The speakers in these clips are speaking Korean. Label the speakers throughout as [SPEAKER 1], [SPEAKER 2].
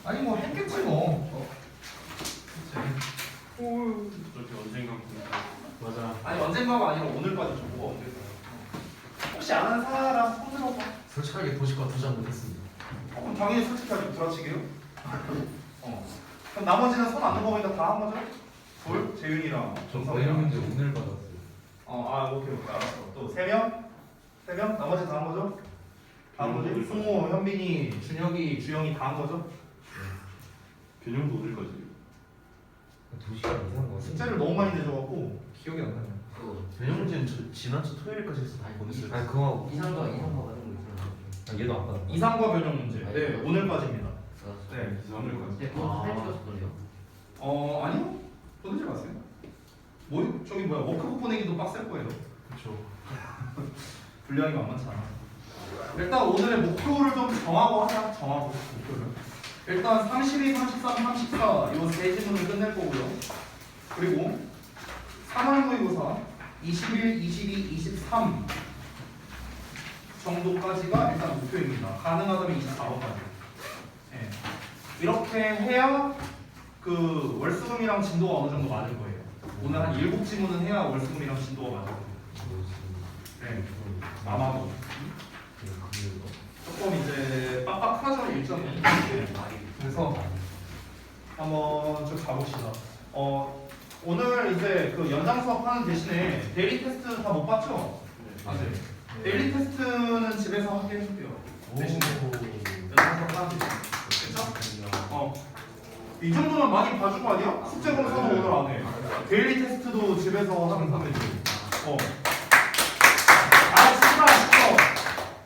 [SPEAKER 1] 아니 뭐 했겠지 뭐.
[SPEAKER 2] 저렇게 언젠가
[SPEAKER 3] 맞아.
[SPEAKER 1] 아니 언젠가가 아니라 오늘까지죠. 뭐가 언제까? 혹시 아는 사람 손 들어봐.
[SPEAKER 3] 솔직하게 도시과 도전 못했습니다.
[SPEAKER 1] 그럼 당연히 솔직하게 구라치게요. 그럼 나머지는 손 안 넘어가니까 다 한 거죠? 둘, 재윤이랑 정성이랑.
[SPEAKER 3] 문제 오늘 받았어요.
[SPEAKER 1] 오케이 알았어. 또 세 명, 나머지 다 한 거죠? 다 한 거지? 승우, 현빈이, 준혁이, 주영이 다 한 거죠?
[SPEAKER 2] 균형도 오늘까지.
[SPEAKER 3] 도시가 이상한 거
[SPEAKER 1] 숙제를 너무 많이 내줘갖고
[SPEAKER 3] 기억이 안 나네.
[SPEAKER 2] 전형 문제는 지난주 토요일까지 해서 다 보냈어요.
[SPEAKER 3] 아니 그거 이상과 받은 거 있잖아. 얘도 안 받아.
[SPEAKER 1] 이상과 변형 문제. 네, 오늘까지입니다. 네,
[SPEAKER 2] 오늘까지.
[SPEAKER 4] 네, 그거 사진 찍어서 보내요.
[SPEAKER 1] 아니요. 보내지 마세요. 저기 워크북 보내기도 빡셀 거예요.
[SPEAKER 2] 그렇죠.
[SPEAKER 1] 분량이 만만찮아. 일단 오늘의 목표를 좀 정하고 하자. 목표를. 일단 32, 33, 34 이 세 지문을 끝낼 거고요. 그리고 3월 모의고사 21, 22, 23 정도까지가 일단 목표입니다. 가능하다면 24번까지. 네. 이렇게 해야 그 월수금이랑 진도가 어느 정도 맞을 거예요. 오늘 한 7지문은 해야 월수금이랑 진도가 맞을 거예요. 네. 아마도 조금 이제 빡빡하죠 일정이. 그래서 한번 좀 가봅시다. 오늘 이제 그 연장 수업 하는 대신에 데일리 테스트 다 못 봤죠? 네. 데일리 테스트는 집에서 하게 해줄게요. 대신에 연장 수업 하는 대신. 그렇죠? 이 정도면 많이 봐준 거 아니야? 숙제 검사도 오늘 안 해. 데일리 테스트도 집에서 하는 사람이지.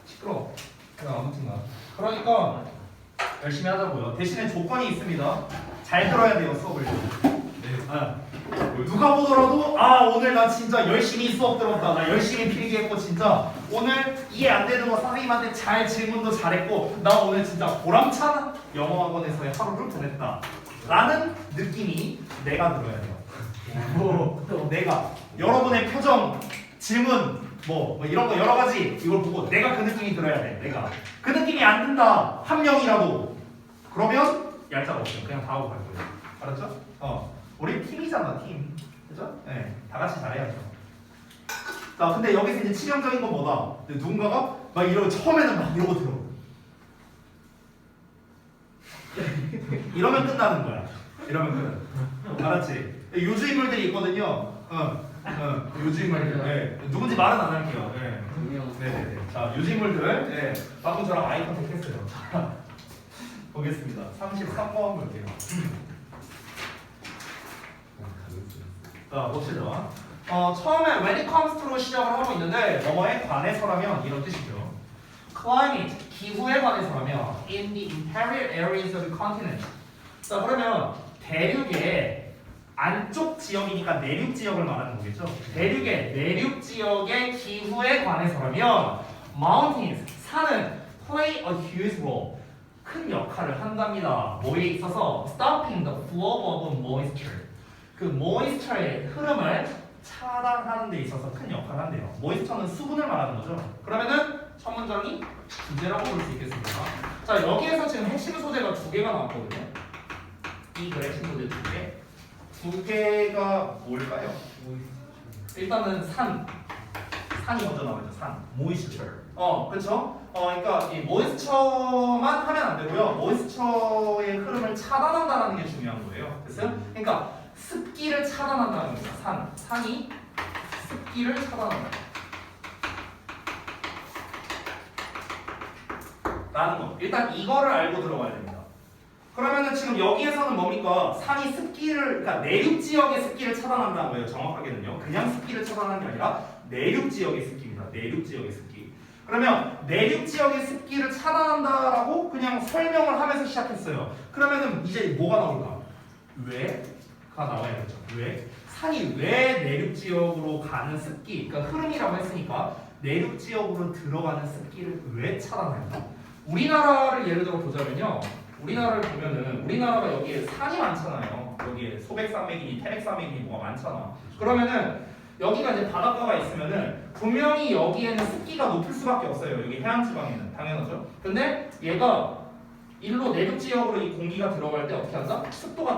[SPEAKER 1] 시끄러. 아무튼 그러니까 열심히 하자고요. 대신에 조건이 있습니다. 잘 들어야 돼요 수업을. 누가 보더라도 오늘 나 진짜 열심히 수업 들었다. 나 열심히 필기했고 진짜 오늘 이해 안 되는 거 선생님한테 잘 질문도 잘했고 나 오늘 진짜 보람찬 영어학원에서의 하루를 보냈다. 라는 느낌이 내가 들어야 돼요. 내가 여러분의 표정, 질문 뭐 이런 거 여러 가지 이걸 보고 내가 그 느낌이 들어야 돼. 내가 그 느낌이 안 든다 한 명이라도 그러면 얄짤 없어요. 그냥 다 하고 갈 거예요. 알았죠? 우리 팀이잖아 팀. 그죠? 네, 다 같이 잘해야죠. 자, 근데 여기서 이제 치명적인 건 뭐다? 누군가가 막 이러고 처음에는 막 이러고 들어. 이러면 끝나는 거야. 이러면 끝. 알았지? 요주인물들이 있거든요. 요주인물들. 네. 누군지 말은 안 할게요. 네. 네네네. 자, 요주인물들. 네. 방금 저랑 아이 컨택 했어요. 자, 보겠습니다. 33번 볼게요. 자, 봅시다. 처음에 when it comes to로 시작을 하고 있는데 뭐뭐에 관해서라면 이런 뜻이죠. climate, 기후에 관해서라면 in the imperial areas of the continent. 자, 그러면 대륙의 안쪽 지역이니까 내륙 지역을 말하는 거겠죠. 대륙의 내륙 지역의 기후에 관해서라면 mountains, 산은 play a huge role, 큰 역할을 한답니다. 뭐에 있어서 stopping the flow of moisture, 그 moisture의 흐름을 차단하는 데 있어서 큰 역할을 한대요. moisture는 수분을 말하는 거죠. 그러면은 첫 문장이 주제라고 볼 수 있겠습니다. 자, 여기에서 지금 핵심 소재가 두 개가 나왔거든요. 이 글의 핵심 소재 두 개. 두 개가 뭘까요? 일단은 산이 먼저 나오죠. 산, moisture. 그렇죠? 그러니까 이 moisture만 하면 안 되고요. moisture의 흐름을 차단한다는 게 중요한 거예요. 됐어요? 그러니까 습기를 차단한다는 겁니다. 산이 습기를 차단한다. 라는 거. 일단 이거를 알고 들어가야 됩니다. 그러면은 지금 여기에서는 뭡니까? 산이 습기를, 그러니까 내륙 지역의 습기를 차단한다는 거예요. 정확하게는요. 그냥 습기를 차단하는 게 아니라 내륙 지역의 습기입니다. 내륙 지역의 습기. 그러면 내륙 지역의 습기를 차단한다라고 그냥 설명을 하면서 시작했어요. 그러면은 이제 뭐가 나올까? 왜가 나와야겠죠. 왜? 산이 왜 내륙 지역으로 가는 습기, 그러니까 흐름이라고 했으니까 내륙 지역으로 들어가는 습기를 왜 차단할까? 우리나라를 예를 들어 보자면요. 우리나라를 보면은 우리나라가 여기에 산이 많잖아요. 여기에 소백산맥이니 태백산맥이니 뭐가 많잖아. 그러면은 여기가 이제 바닷가가 있으면은 분명히 여기에는 습기가 높을 수밖에 없어요. 여기 해안 지방에는 당연하죠. 근데 얘가 일로 내륙 지역으로 이 공기가 들어갈 때 어떻게 한다? 습도가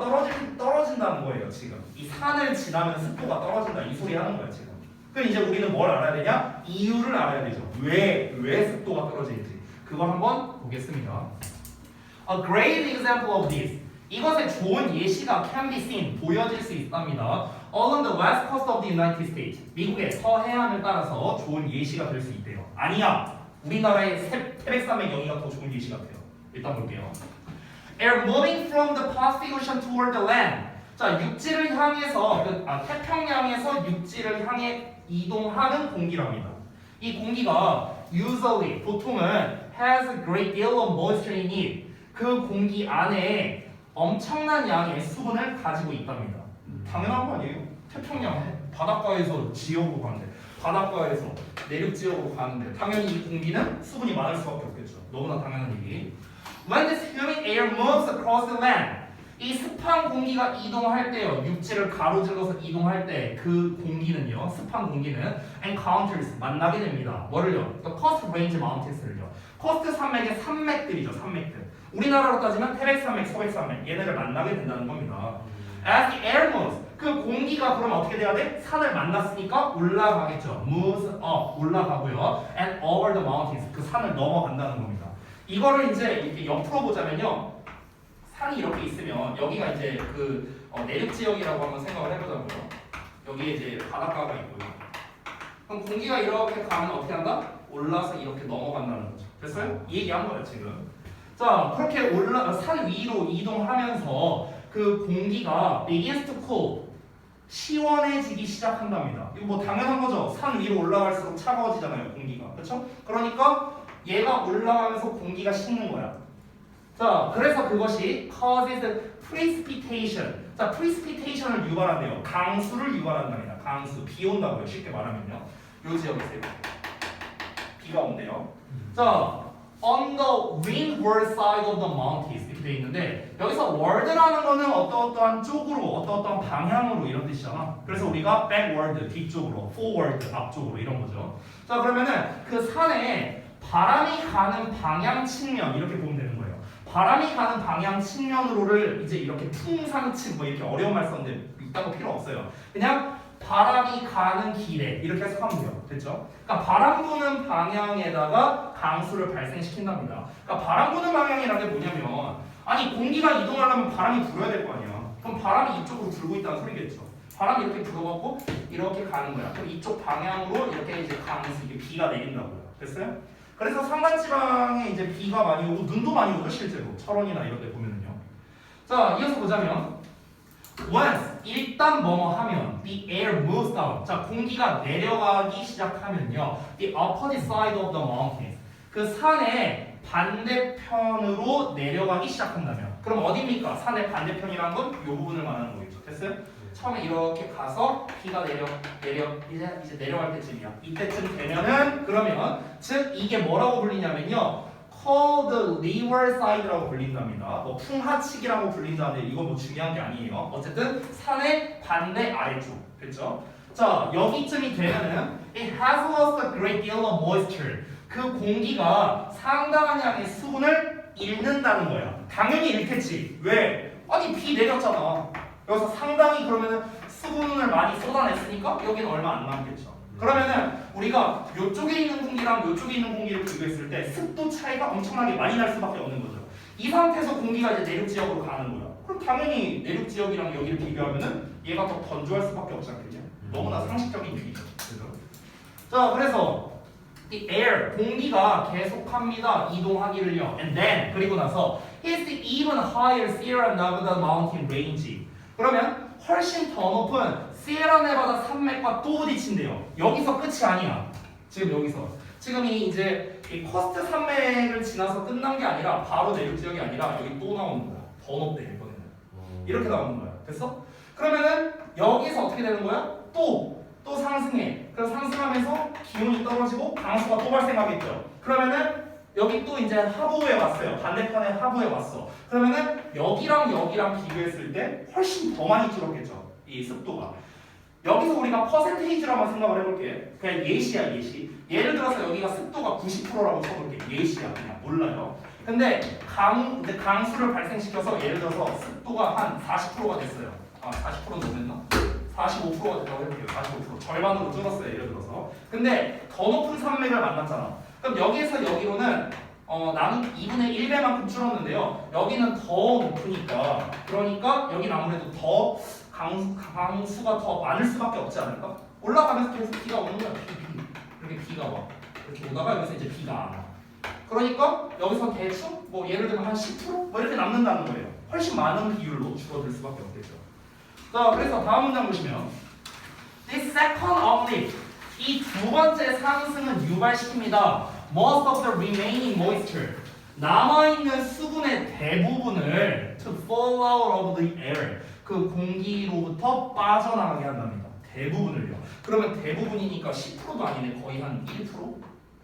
[SPEAKER 1] 떨어진다는 거예요. 지금 이 산을 지나면 습도가 떨어진다 이 소리 하는 거야 지금. 그럼 이제 우리는 뭘 알아야 되냐? 이유를 알아야 되죠. 왜 습도가 떨어지는지 그걸 한번 보겠습니다. A great example of this. 이것의 좋은 예시가 can be seen, 보여질 수 있답니다. Along the west coast of the United States. 미국의 서해안을 따라서 좋은 예시가 될 수 있대요. 아니야. 우리나라의 태백산맥 여기가 더 좋은 예시 같아요. 일단 볼게요. Air moving from the Pacific Ocean toward the land. 자, 육지를 향해서 태평양에서 육지를 향해 이동하는 공기랍니다. 이 공기가 usually 보통은 has a great deal of moisture in it. 그 공기 안에 엄청난 양의 수분을 가지고 있답니다. 당연한 거 아니에요? 태평양 바닷가에서 지역으로 가는데 바닷가에서 내륙 지역으로 가는데 당연히 이 공기는 수분이 많을 수밖에 없겠죠. 너무나 당연한 얘기. When this humid air moves across the land, 이 습한 공기가 이동할 때요, 육지를 가로질러서 이동할 때 그 공기는요, 습한 공기는 encounters 만나게 됩니다. 뭐를요? The coast range mountains를요. 코스트 산맥의 산맥들이죠, 산맥들. 우리나라로 따지면 태백산맥, 서백산맥 얘네를 만나게 된다는 겁니다. As the air moves, 그 공기가 그럼 어떻게 돼야 돼? 산을 만났으니까 올라가겠죠. moves up, 올라가고요. And over the mountains, 그 산을 넘어간다는 겁니다. 이거를 이제 이렇게 옆으로 보자면요. 산이 이렇게 있으면 여기가 이제 그 내륙 지역이라고 한번 생각을 해보자고요. 여기에 이제 바닷가가 있고요. 그럼 공기가 이렇게 가면 어떻게 한다? 올라서 이렇게 넘어간다는 거죠. 됐어요? 이 얘기한 거예요 지금. 자, 그렇게 산 위로 이동하면서 그 공기가 begins to cool, 시원해지기 시작한답니다. 이거 뭐 당연한 거죠. 산 위로 올라갈수록 차가워지잖아요, 공기가. 그렇죠? 그러니까 얘가 올라가면서 공기가 식는 거야. 자, 그래서 그것이 causes precipitation. 자, precipitation을 유발한대요. 강수를 유발한답니다. 강수, 비 온다고요. 쉽게 말하면요. 요 지역에 있어요. 비가 온대요. 자, on the windward side of the mountains 이렇게 돼 있는데 여기서 ward라는 거는 어떠한 쪽으로, 어떠한 방향으로 이런 뜻이잖아. 그래서 우리가 backward 뒤쪽으로, forward 앞쪽으로 이런 거죠. 자, 그러면은 그 산에 바람이 가는 방향 측면 이렇게 보면 되는 거예요. 바람이 가는 방향 측면으로를 이제 이렇게 풍상측 뭐 이렇게 어려운 말 썼는데 이딴 거 필요 없어요. 그냥 바람이 가는 길에 이렇게 해석하면 돼요. 됐죠? 그러니까 바람 부는 방향에다가 강수를 발생시킨답니다. 그러니까 바람 부는 방향이라는 게 뭐냐면 아니 공기가 이동하려면 바람이 불어야 될 거 아니야. 그럼 바람이 이쪽으로 불고 있다는 소리겠죠. 바람이 이렇게 불어갖고 이렇게 가는 거야. 그럼 이쪽 방향으로 이렇게 이제 강수 이게 비가 내린다고요. 됐어요? 그래서 산간지방에 이제 비가 많이 오고 눈도 많이 오죠 실제로 철원이나 이런 데 보면은요. 자, 이어서 보자면 once 일단 뭐뭐 하면 the air moves down. 자, 공기가 내려가기 시작하면요 the opposite side of the mountains. 그 산의 반대편으로 내려가기 시작한다면 그럼 어디입니까? 산의 반대편이란 건 이 부분을 말하는 거겠죠. 됐어요? 처음에 이렇게 가서 비가 이제 내려갈 때쯤이야. 이때쯤 되면은 그러면 즉 이게 뭐라고 불리냐면요 called leeward side라고 불린답니다. 뭐 풍하측이라고 불린다는데 이건 뭐 중요한 게 아니에요. 어쨌든 산의 반대 아래쪽 됐죠? 자, 여기쯤이 되면은 it has lost a great deal of moisture. 그 공기가 상당한 양의 수분을 잃는다는 거야. 당연히 잃겠지. 왜? 아니 비 내렸잖아. 여기서 상당히 그러면은 수분을 많이 쏟아냈으니까 여기는 얼마 안 남겠죠. 그러면은 우리가 이쪽에 있는 공기랑 이쪽에 있는 공기를 비교했을 때 습도 차이가 엄청나게 많이 날 수밖에 없는 거죠. 이 상태에서 공기가 이제 내륙 지역으로 가는 거야. 그럼 당연히 내륙 지역이랑 여기를 비교하면은 얘가 더 건조할 수밖에 없지 않겠냐? 너무나 상식적인 얘기죠. 자, 그래서 the air 공기가 계속합니다. 이동하기를요. And then 그리고 나서 hits the even higher Sierra Nevada mountain range. 그러면 훨씬 더 높은 시에라네바다 산맥과 또 부딪힌대요. 여기서 끝이 아니야. 지금 이제 이 코스트 산맥을 지나서 끝난 게 아니라 바로 내륙 지역이 아니라 여기 또 나오는 거야. 더 높대 이번에는. 이렇게 나오는 거야. 됐어? 그러면은 여기서 어떻게 되는 거야? 또 상승해. 그래서 상승하면서 기온이 떨어지고 강수가 또 발생하겠죠. 그러면은 여기 또 이제 하부에 왔어요. 반대편에 하부에 왔어. 그러면은 여기랑 비교했을 때 훨씬 더 많이 줄었겠죠. 이 습도가. 여기서 우리가 퍼센테이지로만 생각을 해볼게. 그냥 예시야 예시. 예를 들어서 여기가 습도가 90%라고 쳐볼게. 예시야 그냥 몰라요. 근데 강수를 발생시켜서 예를 들어서 습도가 한 40%가 됐어요. 아 40% 넘었나? 45%가 됐다고 해볼게요. 45% 절반으로 줄었어요. 예를 들어서. 근데 더 높은 산맥을 만났잖아. 그럼 여기에서 여기로는 나는 2분의 1배만큼 줄었는데요. 여기는 더 높으니까 그러니까 여기는 아무래도 더 강수가 더 많을 수밖에 없지 않을까? 올라가면서 계속 비가 오는 거야. 이렇게 비가 와. 이렇게 오다가 여기서 이제 비가 안 와. 그러니까 여기서 대충 뭐 예를 들면 한 10% 뭐 이렇게 남는다는 거예요. 훨씬 많은 비율로 줄어들 수밖에 없겠죠. 자, 그래서 다음 문장 보시면 This second uplift 이 두 번째 상승은 유발시킵니다. Most of the remaining moisture 남아있는 수분의 대부분을 to fall out of the air 그 공기로부터 빠져나가게 한답니다. 대부분을요. 그러면 대부분이니까 10%도 아니네. 거의 한 1%?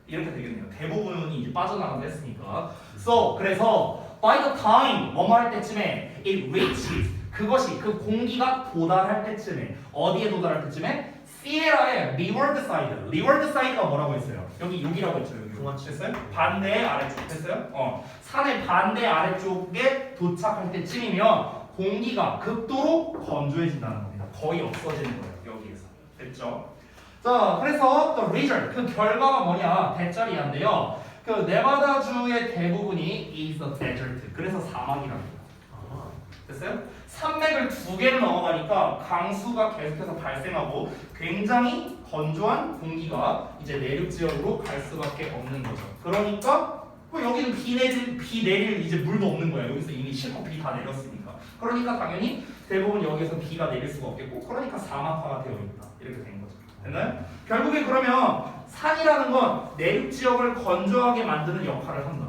[SPEAKER 1] 이렇게 되겠네요. 대부분이 이제 빠져나간다 했으니까. So 그래서 by the time 뭐뭐 할 때쯤에 it reaches 그것이 그 공기가 도달할 때쯤에 어디에 도달할 때쯤에 시에라의 leeward side. leeward side가 뭐라고 했어요? 여기라고 했죠. 여기. 됐어요? 반대의 아래쪽 됐어요? 산의 반대 아래쪽에 도착할 때쯤이면 공기가 극도로 건조해진다는 겁니다. 거의 없어지는 거예요. 여기에서. 됐죠? 자, 그래서 the result 그 결과가 뭐냐? 대짜리한데요. 그 네바다주의 대부분이 is a desert. 그래서 사막이랍니다. 됐어요? 산맥을 두 개를 넘어가니까 강수가 계속해서 발생하고 굉장히 건조한 공기가 이제 내륙 지역으로 갈 수밖에 없는 거죠. 그러니까 뭐 여기는 비 내릴 이제 물도 없는 거예요. 여기서 이미 실컷 비 다 내렸으니까. 그러니까 당연히 대부분 여기서 비가 내릴 수가 없겠고, 그러니까 사막화가 되어 있다. 이렇게 된 거죠. 됐나요? 결국에 그러면 산이라는 건 내륙 지역을 건조하게 만드는 역할을 한다.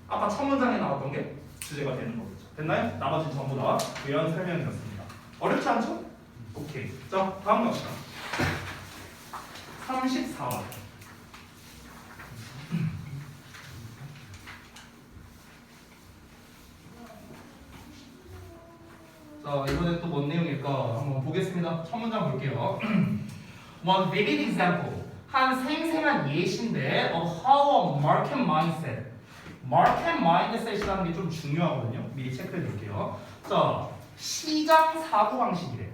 [SPEAKER 1] 아까 첫 문장에 나왔던 게 주제가 되는 거죠. 됐나요? 나머지는 전부 다 외연 설명이었습니다. 어렵지 않죠? 오케이. 자, 다음 갑시다. 34번. 자, 이번에 또 뭔 내용일까 한번 보겠습니다. 첫 문장 볼게요. One vivid example. 한 생생한 예시인데 of how a market mindset. market mindset이라는 게 좀 중요하거든요. 미리 체크해 둘게요. 자, 시장 사고방식이래.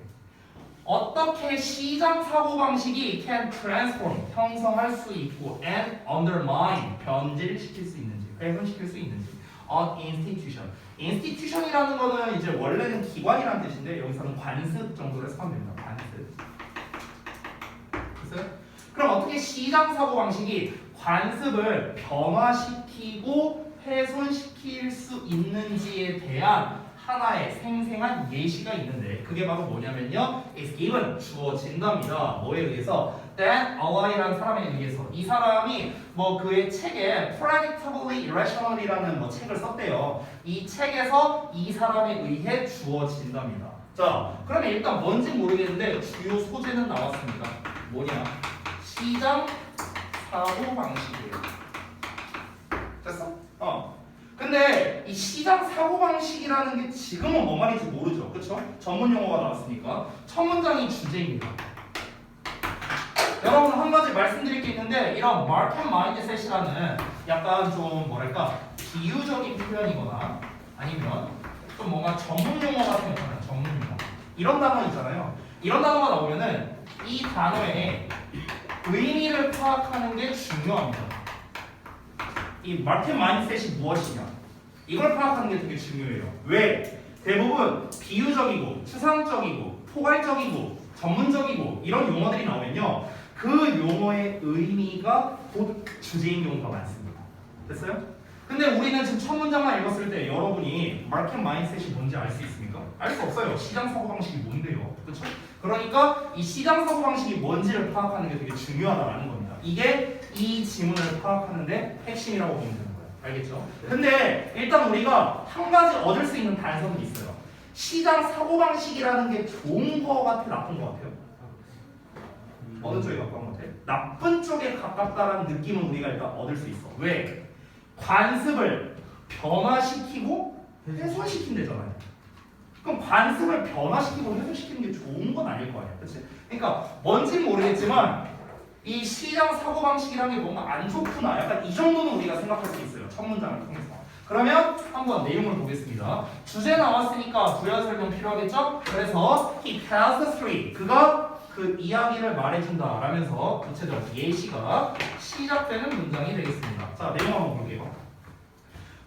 [SPEAKER 1] 어떻게 시장 사고방식이 can transform, 형성할 수 있고 and undermine, 변질시킬 수 있는지, 훼손시킬 수 있는지 an institution. institution이라는 거는 이제 원래는 기관이라는 뜻인데 여기서는 관습 정도로 해석하면 됩니다. 관습. 됐어요? 그럼 어떻게 시장 사고방식이 관습을 변화시키고 훼손시킬 수 있는지에 대한 하나의 생생한 예시가 있는데 그게 바로 뭐냐면요. is given, 주어진답니다. 뭐에 의해서? Dan Alai라는 사람에 의해서. 이 사람이 뭐 그의 책에 Predictably Irrational이라는 뭐 책을 썼대요. 이 책에서 이 사람에 의해 주어진답니다. 자, 그러면 일단 뭔지 모르겠는데 주요 소재는 나왔습니다. 뭐냐? 시장 사고방식이에요. 됐어? 근데 이 시장 사고방식이라는 게 지금은 뭔 말인지 모르죠. 그쵸? 전문 용어가 나왔으니까. 첫 문장이 주제입니다. 여러분 한 가지 말씀드릴 게 있는데 이런 market mindset이라는 약간 좀 뭐랄까 비유적인 표현이거나 아니면 좀 뭔가 전문 용어 같은 거 있잖아요. 전문 용어. 이런 단어 있잖아요. 이런 단어가 나오면은 이 단어의 의미를 파악하는 게 중요합니다. 이 마켓 마인드셋이 무엇이냐 이걸 파악하는 게 되게 중요해요. 왜? 대부분 비유적이고 추상적이고 포괄적이고 전문적이고 이런 용어들이 나오면요 그 용어의 의미가 곧 주제인 경우가 많습니다. 됐어요? 근데 우리는 지금 첫 문장만 읽었을 때 여러분이 마켓 마인드셋이 뭔지 알 수 있습니까? 알 수 없어요. 시장 사고방식이 뭔데요? 그렇죠? 그러니까 이 시장 사고방식이 뭔지를 파악하는 게 되게 중요하다는 겁니다. 이게 이 지문을 파악하는데 핵심이라고 보면 되는 거예요. 알겠죠? 근데 일단 우리가 한 가지 얻을 수 있는 단서는 있어요. 시장 사고방식이라는 게 좋은 거 같아, 나쁜 거 같아요? 어느 쪽에 가까운 거 같아? 나쁜 쪽에 가깝다는 느낌은 우리가 일단 얻을 수 있어. 왜? 관습을 변화시키고 훼손시킨대잖아요. 그럼 관습을 변화시키고 해소시키는 게 좋은 건 아닐 거 아니야, 그렇지? 그러니까 뭔지는 모르겠지만 이 시장 사고 방식이라는 게 뭔가 안 좋구나, 약간 이 정도는 우리가 생각할 수 있어요, 첫 문장을 통해서. 그러면 한번 내용을 보겠습니다. 주제 나왔으니까 부연 설명 필요하겠죠? 그래서 he tells the story. 그가 그 이야기를 말해준다 라면서 구체적 예시가 시작되는 문장이 되겠습니다. 자, 내용 한번 볼게요.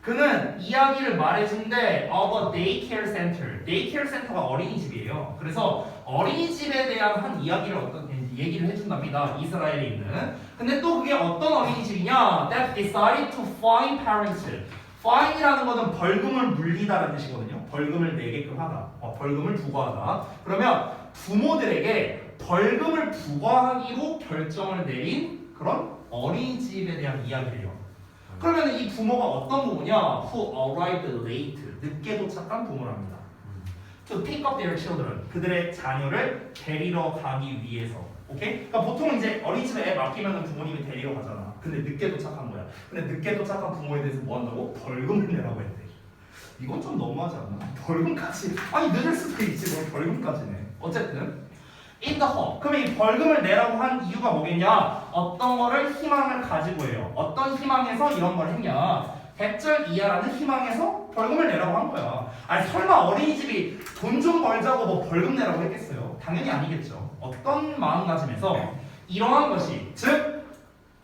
[SPEAKER 1] 그는 이야기를 말해준대 of a daycare center. daycare center가 어린이집이에요. 그래서 어린이집에 대한 한 이야기를 어떤 얘기를 해준답니다. 이스라엘에 있는. 근데 또 그게 어떤 어린이집이냐? That decided to fine parents. fine이라는 것은 벌금을 물리다라는 뜻이거든요. 벌금을 내게끔 하다. 벌금을 부과하다. 그러면 부모들에게 벌금을 부과하기로 결정을 내린 그런 어린이집에 대한 이야기예요. 그러면 이 부모가 어떤 부모냐? Who arrived late. 늦게 도착한 부모랍니다. To pick up their children. 그들의 자녀를 데리러 가기 위해서. 오케이? 그러니까 보통 이제 어린이집에 애 맡기면 부모님이 데리러 가잖아. 근데 늦게 도착한 거야. 근데 늦게 도착한 부모에 대해서 뭐 한다고? 벌금을 내라고 했대. 이건 좀 너무하지 않나? 벌금까지. 아니 늦을 수도 있지 뭐 벌금까지네. 어쨌든 in the hope. 그럼 이 벌금을 내라고 한 이유가 뭐겠냐? 어떤 거를 희망을 가지고 해요. 어떤 희망에서 이런 걸 했냐? 대절 이하라는 희망에서 벌금을 내라고 한 거야. 아니 설마 어린이집이 돈 좀 벌자고 뭐 벌금 내라고 했겠어요? 당연히 아니겠죠. 어떤 마음가짐에서 이러한 것이 즉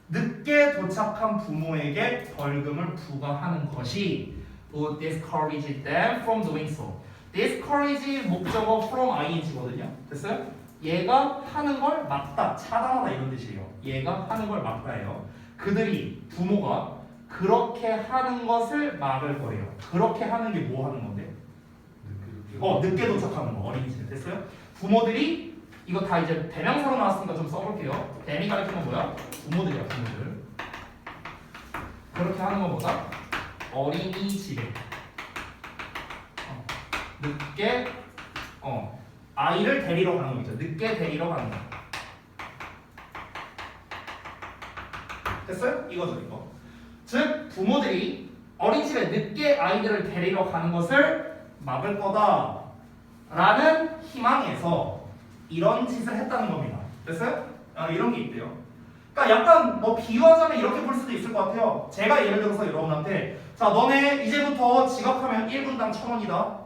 [SPEAKER 1] 늦게 도착한 부모에게 벌금을 부과하는 것이 would discourage them from doing so. discourage 목적어 from ing거든요. 됐어요? 얘가 하는 걸 막다, 차단하다 이런 뜻이에요. 얘가 하는 걸 막다예요. 그들이 부모가 그렇게 하는 것을 막을 거예요. 그렇게 하는 게 뭐 하는 건데? 늦게 도착하는 거 어린이집 됐어요? 부모들이 이거 다 이제 대명사로 나왔으니까 좀 써볼게요. 대미 가리키는 뭐야? 부모들이야 부모들. 그렇게 하는 것보다 어린이집에 늦게 아이를 데리러 가는 거죠. 늦게 데리러 가는 거. 됐어요? 이거죠 이거. 즉 부모들이 어린이집에 늦게 아이들을 데리러 가는 것을 막을 거다 라는 희망에서 이런 짓을 했다는 겁니다. 됐어요? 이런 게 있대요. 그러니까 약간 뭐 비유하자면 이렇게 볼 수도 있을 것 같아요. 제가 예를 들어서 여러분한테 자 너네 이제부터 지각하면 1분당 1,000원이다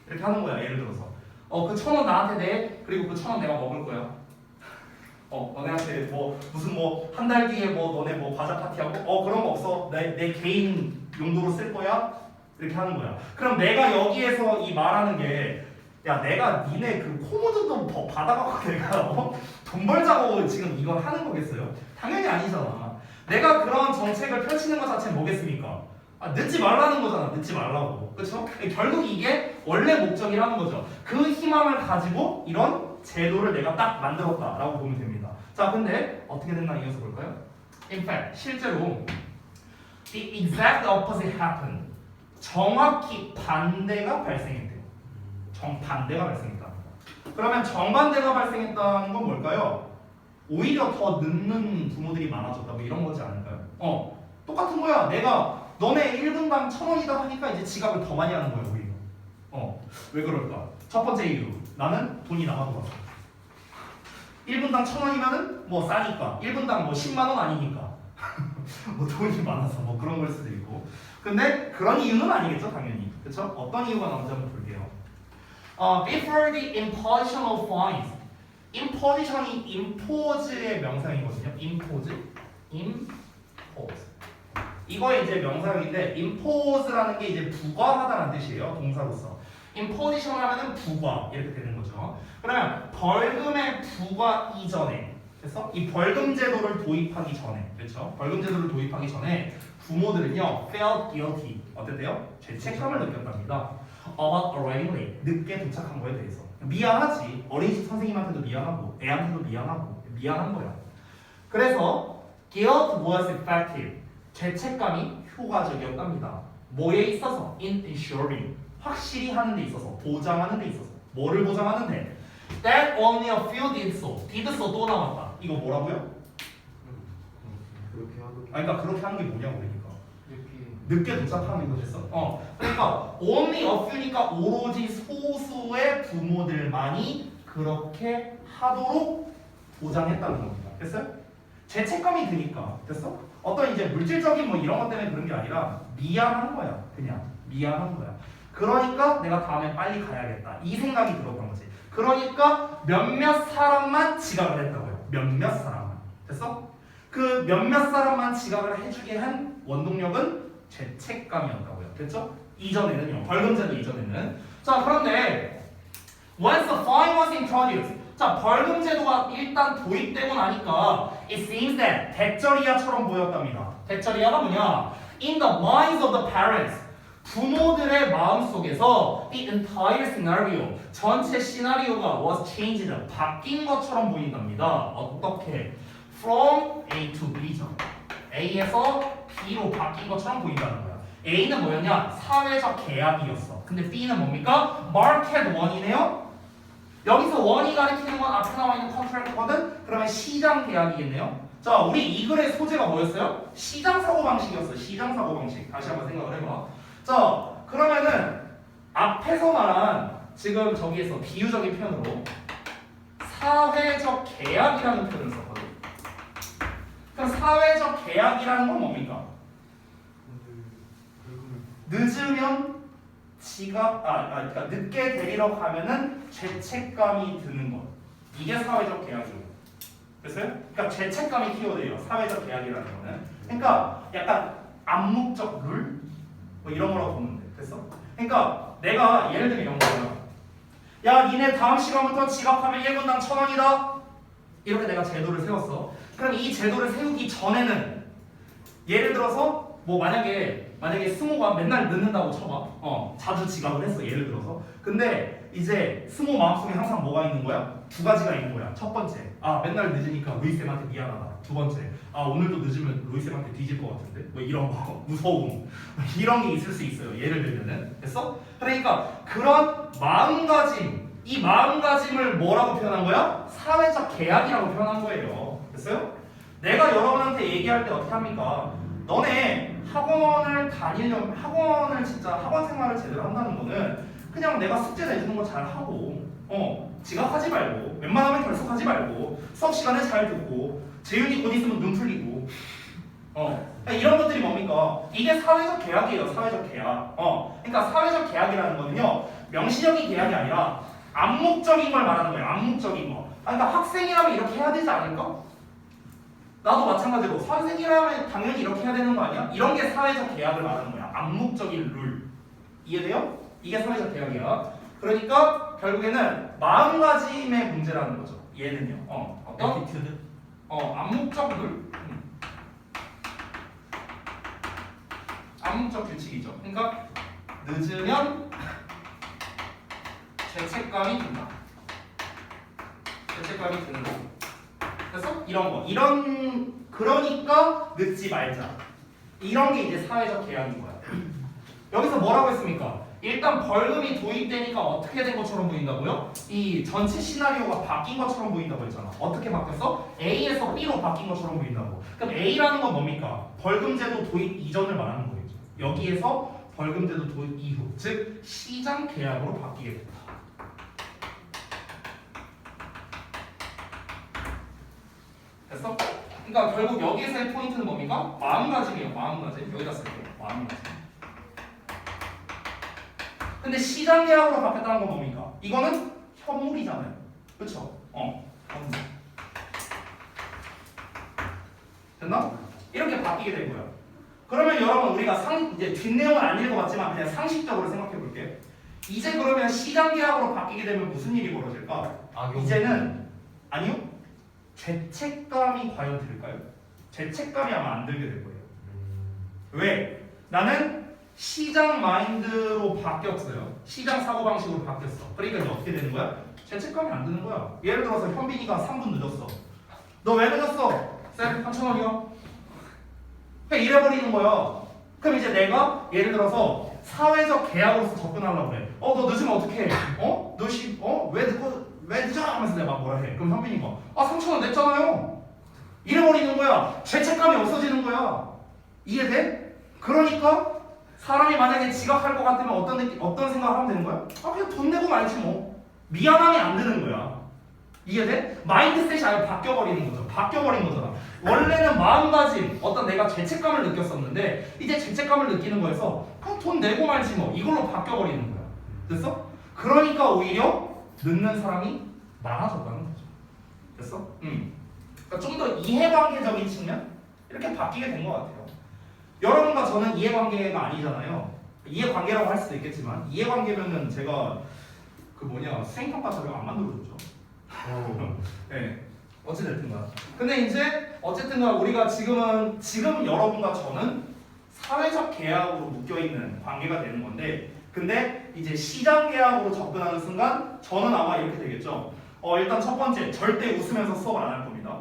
[SPEAKER 1] 이렇게 하는 거야. 예를 들어서 그 1,000원 나한테 내. 그리고 그 1,000원 내가 먹을 거야. 너네한테 뭐 무슨 뭐 한 달 뒤에 뭐 너네 뭐 과자 파티하고 그런 거 없어. 내 개인 용도로 쓸 거야. 이렇게 하는 거야. 그럼 내가 여기에서 이 말하는 게 야 내가 니네 그 코모드도 받아갖고 내가 돈 벌자고 지금 이걸 하는 거겠어요? 당연히 아니잖아. 내가 그런 정책을 펼치는 것 자체는 뭐겠습니까? 늦지 말라는 거잖아. 늦지 말라고. 그렇죠? 결국 이게 원래 목적이라는 거죠. 그 희망을 가지고 이런 제도를 내가 딱 만들었다라고 보면 됩니다. 자, 근데 어떻게 됐나 이어서 볼까요? In fact, 실제로 the exact opposite happened. 정확히 반대가 발생했대요. 정반대가 발생했다. 그러면 정반대가 발생했다는 건 뭘까요? 오히려 더 늦는 부모들이 많아졌다. 뭐 이런 거지 않을까요? 똑같은 거야. 내가 너네 1분당 1,000원이다 하니까 이제 지갑을 더 많이 하는 거야 오히려. 왜 그럴까? 첫 번째 이유. 나는 돈이 남아도 왔어. 1분당 1,000원이면은 뭐 싸니까. 1분당 뭐 10만 원 아니니까. 뭐 돈이 많아서 뭐 그런 걸 수도 있고. 근데 그런 이유는 아니겠죠 당연히. 그렇죠? 어떤 이유가 나오는지 한번 볼게요. Before the imposition of fines. imposition이 impose의 명사이거든요. impose. 이거의 이제 명사형인데 impose라는 게 이제 부과하다는 뜻이에요. 동사로서. imposition 하면은 부과 이렇게 되는 거죠. 그러면 벌금의 부과 이전에 그래서 이 벌금 제도를 도입하기 전에 그렇죠? 벌금 제도를 도입하기 전에 부모들은요 felt guilty 어땠대요? 죄책감을 느꼈답니다. About arriving late 늦게 도착한 거에 대해서 미안하지. 어린이집 선생님한테도 미안하고 애한테도 미안하고 미안한 거야. 그래서 guilt was effective. 죄책감이 효과적이었답니다. 뭐에 있어서? In ensuring. 확실히 하는 데 있어서. 보장하는 데 있어서. 뭐를 보장하는 데? That only a few did so. did so 또 나왔다. 이거 뭐라고요?
[SPEAKER 3] 그렇게 하고
[SPEAKER 1] 그러니까 그렇게 하는 게 뭐냐고 그러니까.
[SPEAKER 3] 이렇게
[SPEAKER 1] 늦게 도착하는 거 됐어? 그러니까 only a few니까 오로지 소수의 부모들만이 그렇게 하도록 보장했다는 겁니다. 됐어요? 죄책감이 드니까 됐어? 어떤 이제 물질적인 뭐 이런 것 때문에 그런 게 아니라 미안한 거야. 그냥 미안한 거야. 그러니까 내가 다음에 빨리 가야겠다. 이 생각이 들었던 거지. 그러니까 몇몇 사람만 지각을 했다고요. 몇몇 사람만. 됐어? 그 몇몇 사람만 지각을 해주게 한 원동력은 죄책감이었다고요. 됐죠? 이전에는요. 벌금제도 이전에는. 자, 그런데 once the fine was introduced. 자, 벌금제도가 일단 도입되고 나니까 it seems that 대절이야처럼 보였답니다. 대절이야가 뭐냐? In the minds of the parents. 부모들의 마음속에서 the entire scenario, 전체 시나리오가 was changed, 바뀐 것처럼 보인답니다. 어떻게? From A to B죠. A에서 B로 바뀐 것처럼 보인다는 거야. A는 뭐였냐? 사회적 계약이었어. 근데 B는 뭡니까? Market 1이네요. 여기서 1이 가리키는 건 앞에 나와 있는 컨트랙트거든? 그러면 시장 계약이겠네요. 자, 우리 이 글의 소재가 뭐였어요? 시장 사고방식이었어. 시장 사고방식. 다시 한번 생각을 해봐. 자, 그러면은 앞에서 말한 지금 저기에서 비유적인 표현으로 사회적 계약이라는 표현을 썼거든. 그럼 사회적 계약이라는 건 뭡니까? 늦으면 그러니까 늦게 데리러 가면은 죄책감이 드는 것. 이게 사회적 계약이에요. 됐어요? 그러니까 죄책감이 키워드예요. 사회적 계약이라는 거는. 그러니까 약간 암묵적 룰? 뭐 이런 거라고 보면 돼. 됐어? 그러니까 내가 예를 들면 이런 거야. 야, 니네 다음 시간부터 지각하면 1분당 1,000원이다. 이렇게 내가 제도를 세웠어. 그럼 이 제도를 세우기 전에는 예를 들어서 뭐 만약에 스모가 맨날 늦는다고 쳐봐. 자주 지각을 했어. 예를 들어서. 근데 이제 스모 마음속에 항상 뭐가 있는 거야? 두 가지가 있는 거야. 첫 번째, 아 맨날 늦으니까 루이쌤한테 미안하다. 두 번째, 아 오늘도 늦으면 루이쌤한테 뒤질 것 같은데. 뭐 이런 거, 무서움, 이런 게 있을 수 있어요. 예를 들면은. 됐어? 그러니까 그런 마음가짐, 이 마음가짐을 뭐라고 표현한 거야? 사회적 계약이라고 표현한 거예요. 됐어요? 내가 여러분한테 얘기할 때 어떻게 합니까? 너네 학원을 진짜 학원 생활을 제대로 한다는 거는 그냥 내가 숙제 내주는 거 잘 하고, 지각하지 말고, 웬만하면 결석하지 말고, 수업 시간에 잘 듣고, 재윤이 곧 있으면 눈 풀리고, 이런 것들이 뭡니까? 이게 사회적 계약이에요. 사회적 계약. 그러니까 사회적 계약이라는 거는요, 명시적인 계약이 아니라 암묵적인 걸 말하는 거예요. 암묵적인 거. 그러니까 학생이라면 이렇게 해야 되지 않을까? 나도 마찬가지로 선생이라면 당연히 이렇게 해야 되는 거 아니야? 이런 게 사회적 계약을 말하는 거야. 암묵적인 룰. 이해돼요? 이게 사회적 계약이야. 그러니까 결국에는 마음가짐의 문제라는 거죠. 얘는요. 어떤?
[SPEAKER 2] 애티튜드?
[SPEAKER 1] 암묵적 룰. 암묵적 규칙이죠. 그러니까 늦으면 죄책감이 든다. 죄책감이 드는 거. 그래서 이런 거, 그러니까 늦지 말자. 이런 게 이제 사회적 계약인 거야. 여기서 뭐라고 했습니까? 일단 벌금이 도입되니까 어떻게 된 것처럼 보인다고요? 이 전체 시나리오가 바뀐 것처럼 보인다고 했잖아. 어떻게 바뀌었어? A에서 B로 바뀐 것처럼 보인다고. 그럼 A라는 건 뭡니까? 벌금제도 도입 이전을 말하는 거겠죠. 여기에서 벌금제도 도입 이후, 즉 시장 계약으로 바뀌게 됐다. 됐어? 그러니까 결국 여기에서의 포인트는 뭡니까? 마음가짐이에요. 마음가짐. 여기다 쓸게요. 마음가짐. 근데 시장 계약으로 바뀌었다는 건 뭡니까? 이거는 현물이잖아요. 그렇죠? 현물. 됐나? 이렇게 바뀌게 된 거야. 그러면 여러분 우리가 이제 뒷내용은 안 읽어봤지만 그냥 상식적으로 생각해 볼게. 이제 그러면 시장 계약으로 바뀌게 되면 무슨 일이 벌어질까? 이제는 아니요. 죄책감이 과연 들까요? 죄책감이 아마 안 들게 될 거예요. 왜? 나는 시장 마인드로 바뀌었어요. 시장 사고방식으로 바뀌었어. 그러니까 이제 어떻게 되는 거야? 죄책감이 안 드는 거야. 예를 들어서 현빈이가 3분 늦었어. 너 왜 늦었어? 쌤 3,000원이요. 그냥 이래버리는 거야. 그럼 이제 내가 예를 들어서 사회적 계약으로서 접근하려고 그래. 너 늦으면 어떡해? 왜 늦어? 하면서 내가 막 뭐라 해. 그럼 현빈이가 3,000원 냈잖아요. 이래버리는 거야. 죄책감이 없어지는 거야. 이해돼? 그러니까 사람이 만약에 지각할 것 같으면 어떤 생각을 하면 되는 거야? 아 그냥 돈 내고 말지 뭐. 미안함이 안 드는 거야. 이해돼? 마인드셋이 아예 바뀌어버리는 거죠. 바뀌어버린 거잖아. 원래는 마음가짐, 어떤 내가 죄책감을 느꼈었는데 이제 죄책감을 느끼는 거에서 그냥 돈 내고 말지 뭐 이걸로 바뀌어버리는 거야. 됐어? 그러니까 오히려 늦는 사람이 많아졌다는 거죠. 됐어? 그러니까 좀 더 이해관계적인 측면? 이렇게 바뀌게 된 것 같아요. 여러분과 저는 이해관계가 아니잖아요. 이해관계라고 할 수도 있겠지만 이해관계면은 제가 수행평가 자료 안 만들어줬죠. 네. 어찌됐든가. 근데 이제 어쨌든가 우리가 지금 여러분과 저는 사회적 계약으로 묶여있는 관계가 되는 건데 근데 이제 시장 계약으로 접근하는 순간 저는 아마 이렇게 되겠죠. 일단 첫 번째 절대 웃으면서 수업을 안 할 겁니다.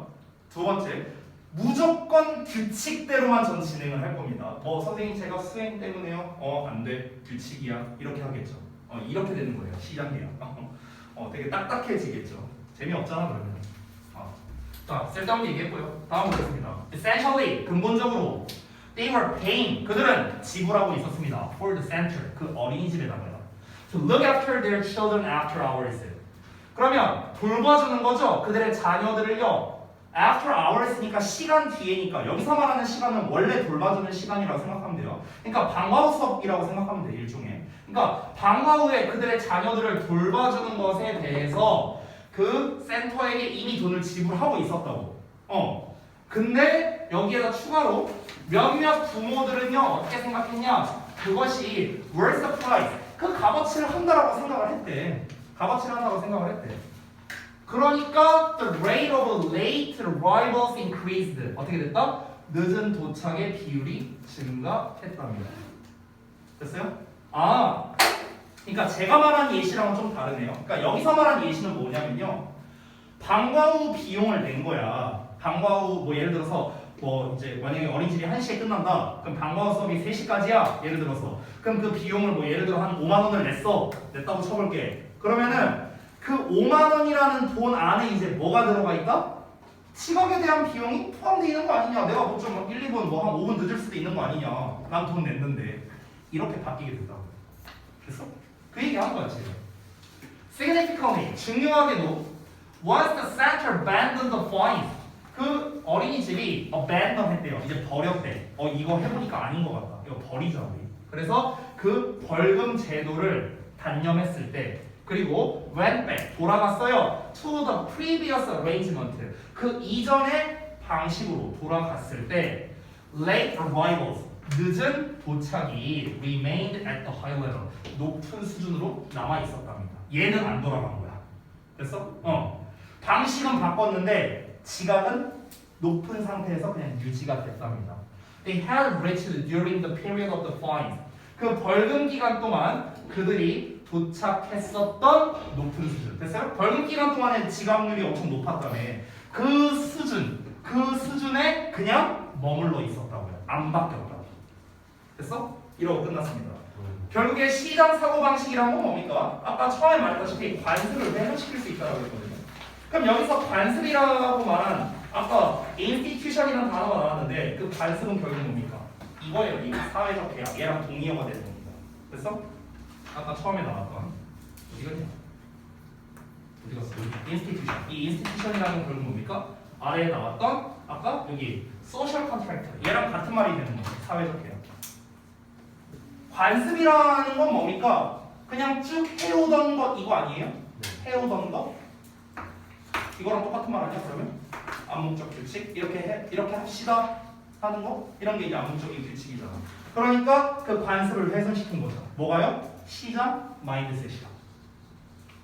[SPEAKER 1] 두 번째 무조건 규칙대로만 전 진행을 할 겁니다. 선생님 제가 수행 때문에요. 안 돼. 규칙이야. 이렇게 하겠죠. 이렇게 되는 거예요. 시장 계약. 되게 딱딱해지겠죠. 재미없잖아 그러면. 자, 쓸데없는 얘기했고요. 다음 보겠습니다. Essentially, 근본적으로 they were paying, 그들은 지불하고 있었습니다. For the center, 그 어린이집에다가요. To look after their children after hours. 그러면 돌봐주는 거죠. 그들의 자녀들을요. After hours니까 시간 뒤에니까 여기서 말하는 시간은 원래 돌봐주는 시간이라고 생각하면 돼요. 그러니까 방과 후 수업이라고 생각하면 돼요. 일종의. 그러니까 방과 후에 그들의 자녀들을 돌봐주는 것에 대해서 그 센터에게 이미 돈을 지불하고 있었다고. 근데 여기에다 추가로 몇몇 부모들은요 어떻게 생각했냐? 그것이 worth the price. 그 값어치를 한다라고 생각을 했대. 값어치를 한다고 생각을 했대. 그러니까 the rate of late arrivals increased. 어떻게 됐다? 늦은 도착의 비율이 증가했답니다. 됐어요? 그러니까 제가 말한 예시랑은 좀 다르네요. 그러니까 여기서 말한 예시는 뭐냐면요. 방과 후 비용을 낸 거야. 방과 후 예를 들어서 이제 만약에 어린이집이 1시에 끝난다. 그럼 방과 후 수업이 3시까지야. 예를 들어서. 그럼 그 비용을 예를 들어 한 5만 원을 냈다고 쳐볼게. 그러면은 그 5만 원이라는 돈 안에 이제 뭐가 들어가 있다? 지각에 대한 비용이 포함되어 있는 거 아니냐. 내가 좀 1, 2분 한 5분 늦을 수도 있는 거 아니냐. 난 돈 냈는데. 이렇게 바뀌게 된다고. 됐어? 그 얘기 한 거야 지금. Significantly, 중요하게도 once the center abandoned the fines, 그 어린이집이 abandon 했대요. 이제 버렸대. 이거 해보니까 아닌 것 같다. 이거 버리자 우리. 그래서 그 벌금 제도를 단념했을 때 그리고 went back, 돌아갔어요. to the previous arrangement, 그 이전의 방식으로 돌아갔을 때 late arrivals, 늦은 도착이 remained at the high level, 높은 수준으로 남아 있었답니다. 얘는 안 돌아간 거야. 됐어? 방식은 바꿨는데 지각은 높은 상태에서 그냥 유지가 됐답니다. They had reached during the period of the fines. 그 벌금 기간 동안 그들이 도착했었던 높은 수준. 됐어요? 벌금 기간 동안에 지각률이 엄청 높았다며. 그 수준에 그냥 머물러 있었다고요. 안 바뀌었다고. 됐어? 이러고 끝났습니다. 결국에 시장 사고방식이란 건 뭡니까? 아까 처음에 말했다시피 관습을 회전시킬 수 있다고 했거든요. 그럼 여기서 관습이라고 말한 아까 institution이라는 단어가 나왔는데 그 관습은 결국 뭡니까? 이거예요. 이 사회적 계약. 얘랑 동의어가 되는 겁니다. 됐어? 아까 처음에 나왔던 어디 갔냐? 어디 갔어? institution. 이 institution이라는 건 결국 뭡니까? 아래에 나왔던 아까 여기 social contract. 얘랑 같은 말이 되는 거죠. 사회적 계약. 관습이라는 건 뭡니까? 그냥 쭉 해오던 것 이거 아니에요? 네. 해오던 것? 이거랑 똑같은 말 아니야? 그러면 암묵적 규칙 이렇게 합시다 하는 거 이런 게 이제 암묵적인 규칙이잖아. 그러니까 그 관습을 훼손시킨 거죠. 뭐가요? 시장 마인드셋이다.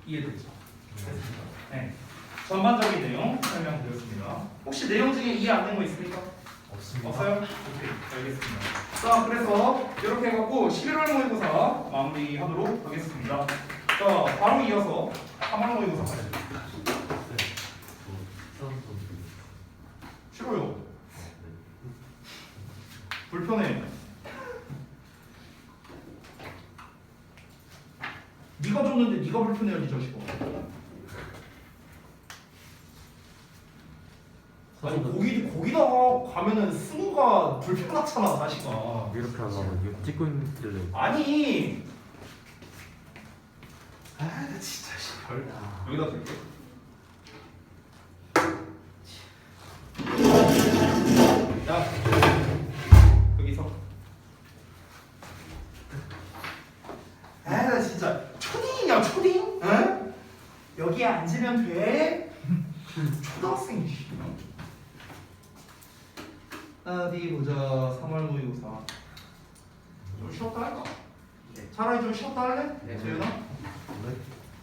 [SPEAKER 1] 이해됐죠? 됐습니다. 네. 전반적인 내용 설명드렸습니다. 혹시 내용 중에 이해 안 된 거 있습니까?
[SPEAKER 2] 없습니다.
[SPEAKER 1] 없어요? 오케이, 알겠습니다. 자, 그래서 이렇게 해갖고 11월 모의고사 마무리하도록 하겠습니다. 자, 바로 이어서 3월 모의고사 가야죠. 싫어요. 불편해. 네가 줬는데 네가 불편해야지 자식아. 아니 고기도 거기다 가면은 승우가 불편하잖아 다시가.
[SPEAKER 2] 이렇게 하려고 이거 찍고 있길래
[SPEAKER 1] 아니. 나 진짜 별. 여기다 둘게. 야, 여기서. 나 진짜 초딩이냐 초딩? 응? 여기에 앉으면 돼? 초등학생. 어디 보자. 3월 모의고사. 좀 쉬었다 할까?
[SPEAKER 3] 네.
[SPEAKER 1] 차라리 좀 쉬었다 할래?
[SPEAKER 3] 네.
[SPEAKER 1] 재윤아?
[SPEAKER 2] 네?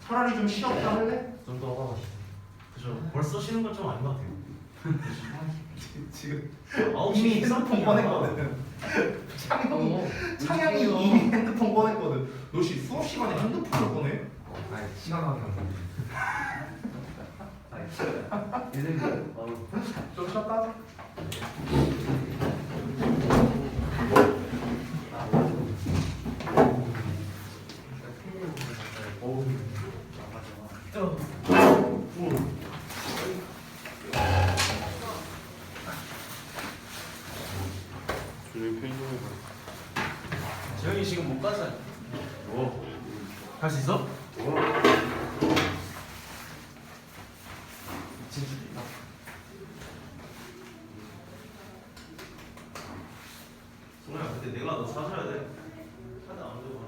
[SPEAKER 1] 차라리 좀 쉬었다 할래?
[SPEAKER 3] 좀더 하고 싶어.
[SPEAKER 2] 그죠. 벌써 쉬는 건 좀 아닌 것 같아요.
[SPEAKER 1] 지금
[SPEAKER 2] 아홉
[SPEAKER 1] 이미
[SPEAKER 2] 시
[SPEAKER 1] 핸드폰
[SPEAKER 2] 13분이야.
[SPEAKER 1] 꺼냈거든. 창영이 이미 핸드폰 꺼냈거든. 너 씨 수업 시간에 핸드폰을 꺼내?
[SPEAKER 3] 아니 시간 관계없는데. 아니 얘는
[SPEAKER 1] 좀 쉬었다 하자.
[SPEAKER 2] 재영이 지금 못 가잖아. 갈 수 있어? 미친 수도 있나? 승우야 근데 내가 너 사줘야 돼. 카드 안 들고 가.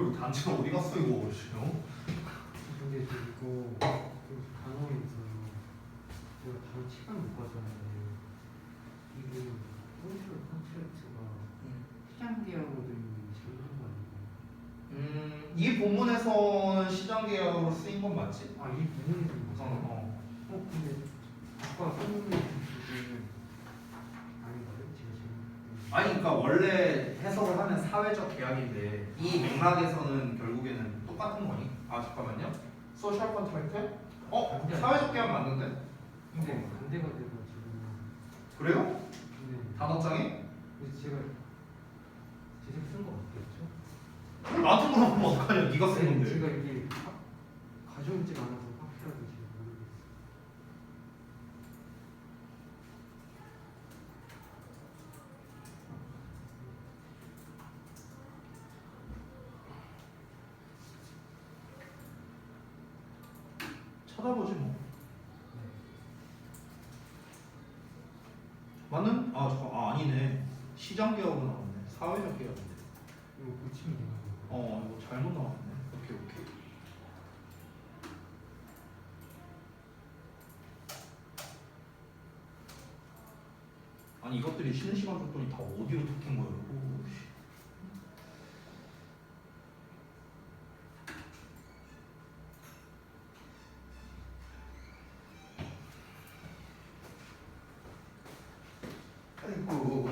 [SPEAKER 1] 이거 단체가 어디 갔어 이거?
[SPEAKER 4] 근데 저 이거 단어에 있어요. 제가 바로 시간 못 봤잖아요. 이게 컨트랙트가 시장 계약으로 돼 있는 제일 거 아니에요?
[SPEAKER 1] 이 본문에서는 시장 계약으로 쓰인 건 맞지?
[SPEAKER 4] 이 부분에서 뭐? 근데 아까 선생님이 주신 아닌가요? 제가 지금
[SPEAKER 1] 아니 그러니까 원래 해석을 하면 사회적 계약인데 이 맥락에서는 결국에는 똑같은 거니? 아 잠깐만요. 소셜 컨트랙트? 사회적 계약 맞는데?
[SPEAKER 4] 근데 반대가 돼가지고
[SPEAKER 1] 그래요?
[SPEAKER 4] 근데
[SPEAKER 1] 단어장에?
[SPEAKER 4] 그래서 제가 쓴거 맞겠죠?
[SPEAKER 1] 그걸 나한테 물어보면 어떡하냐? 네가 쓴 건데.
[SPEAKER 4] 제가 이게 가져오질 않아서 확실하게 지금 모르겠어요.
[SPEAKER 1] 찾아보지 뭐. 맞는? 아니네. 시장 계약으로 나왔네. 사회적 계약인데.
[SPEAKER 4] 이거 고치면 되는 거예요?
[SPEAKER 1] 이거 잘못 나왔네. 오케이. 아니 이것들이 쉬는 시간 줬더니 다 어디로 톡인 거야? 오, 씨. 아이고.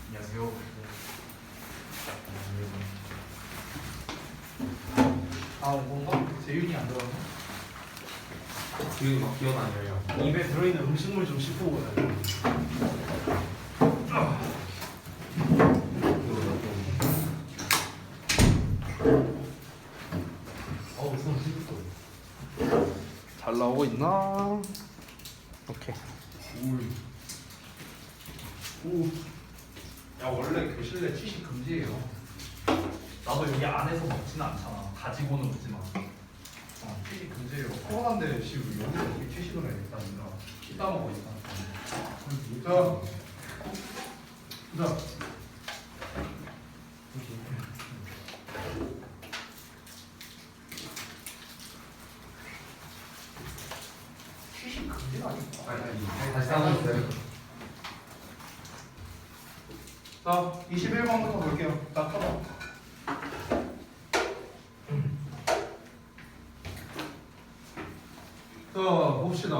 [SPEAKER 3] 안녕하세요.
[SPEAKER 1] 뭔가 재윤이 안 들어가네.
[SPEAKER 3] 기억이 막 기어다녀요.
[SPEAKER 1] 입에 들어있는 음식물 좀 씹고 오자.
[SPEAKER 3] 손 씻었어.
[SPEAKER 1] 잘 나오고 있나? 오케이. 야 원래 교실내 취식 금지예요. 나도 여기 안에서 먹지는 않잖아. 가지고는 오지만. 취식 금지예요. 코로나인데 지금 여기서 어떻게 취식을 해? 일단 이따 먹고 있다. 자. 취식 금지가 아닐까?
[SPEAKER 3] 아니, 다시 싸우셨어요.
[SPEAKER 1] 자, 21번부터 볼게요. 자, 쳐봐. 자, 봅시다.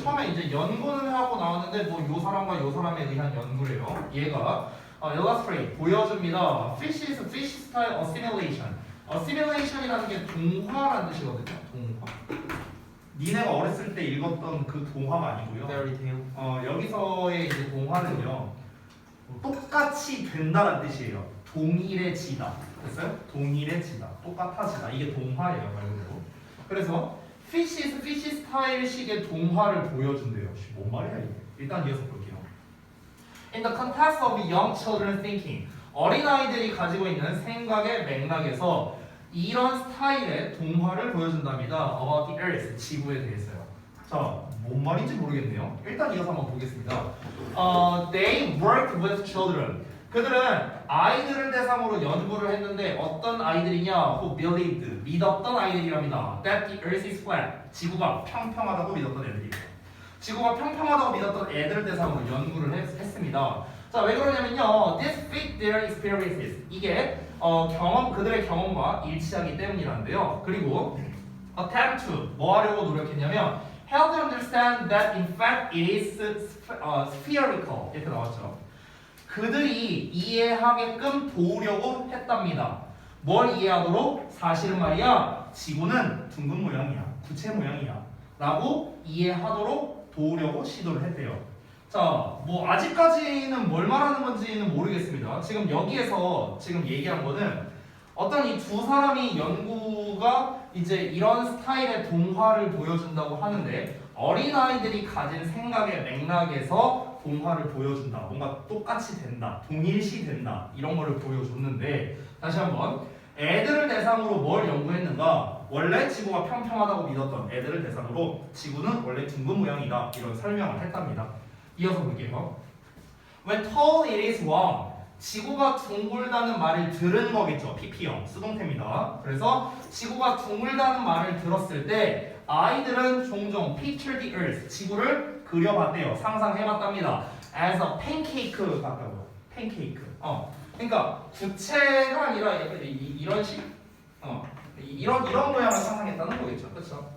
[SPEAKER 1] 처음에 이제 연구는 하고 나왔는데 뭐 요 사람과 요 사람에 의한 연구래요. 얘가 illustrate 보여줍니다. Fish style assimilation. assimilation이라는 게 동화라는 뜻이거든요. 동화. 니네가 어렸을 때 읽었던 그 동화가 아니고요.
[SPEAKER 3] 페어리테일.
[SPEAKER 1] 여기서의 이제 동화는요. 똑같이 된다는 뜻이에요. 동일해지다. 됐어요? 동일해지다. 똑같아지다. 이게 동화예요, 말 그대로. 그래서 fish 스타일식의 동화를 보여준대요. 뭔 말이야 이게? 일단 이어서 볼게요. In the context of young children thinking, 어린아이들이 가지고 있는 생각의 맥락에서 이런 스타일의 동화를 보여준답니다. About the Earth, 지구에 대해서요. 자, 뭔 말인지 모르겠네요. 일단 이어서 한번 보겠습니다. They worked with children. 그들은 아이들을 대상으로 연구를 했는데 어떤 아이들이냐? Who believed, 믿었던 아이들이랍니다. That the Earth is flat. 지구가 평평하다고 믿었던 애들이에요. 지구가 평평하다고 믿었던 애들을 대상으로 연구를 했습니다. 자, 왜 그러냐면요. This fit their experiences. 이게 그들의 경험과 일치하기 때문이란데요. 그리고 attempt to 뭐 하려고 노력했냐면 help them understand that in fact it is spherical 이렇게 나왔죠. 그들이 이해하게끔 도우려고 했답니다. 뭘 이해하도록? 사실은 말이야 지구는 둥근 모양이야, 구체 모양이야 라고 이해하도록 도우려고 시도를 했대요. 자, 뭐 아직까지는 뭘 말하는 건지는 모르겠습니다. 지금 여기에서 지금 얘기한 거는 어떤 이 두 사람이 연구가 이제 이런 스타일의 동화를 보여준다고 하는데 어린아이들이 가진 생각의 맥락에서 동화를 보여준다. 뭔가 똑같이 된다. 동일시 된다. 이런 거를 보여줬는데 다시 한번 애들을 대상으로 뭘 연구했는가? 원래 지구가 평평하다고 믿었던 애들을 대상으로 지구는 원래 둥근 모양이다 이런 설명을 했답니다. 이어서 볼게요. When told it is wrong, 지구가 둥글다는 말을 들은 거겠죠. PP형 수동태입니다. 그래서 지구가 둥글다는 말을 들었을 때 아이들은 종종 picture the earth, 지구를 그려봤대요. 상상해봤답니다. as a pancake 같다고요. pancake. 그러니까 구체가 아니라 이런 식, 이런 모양을 상상했다는 거겠죠. 그렇죠?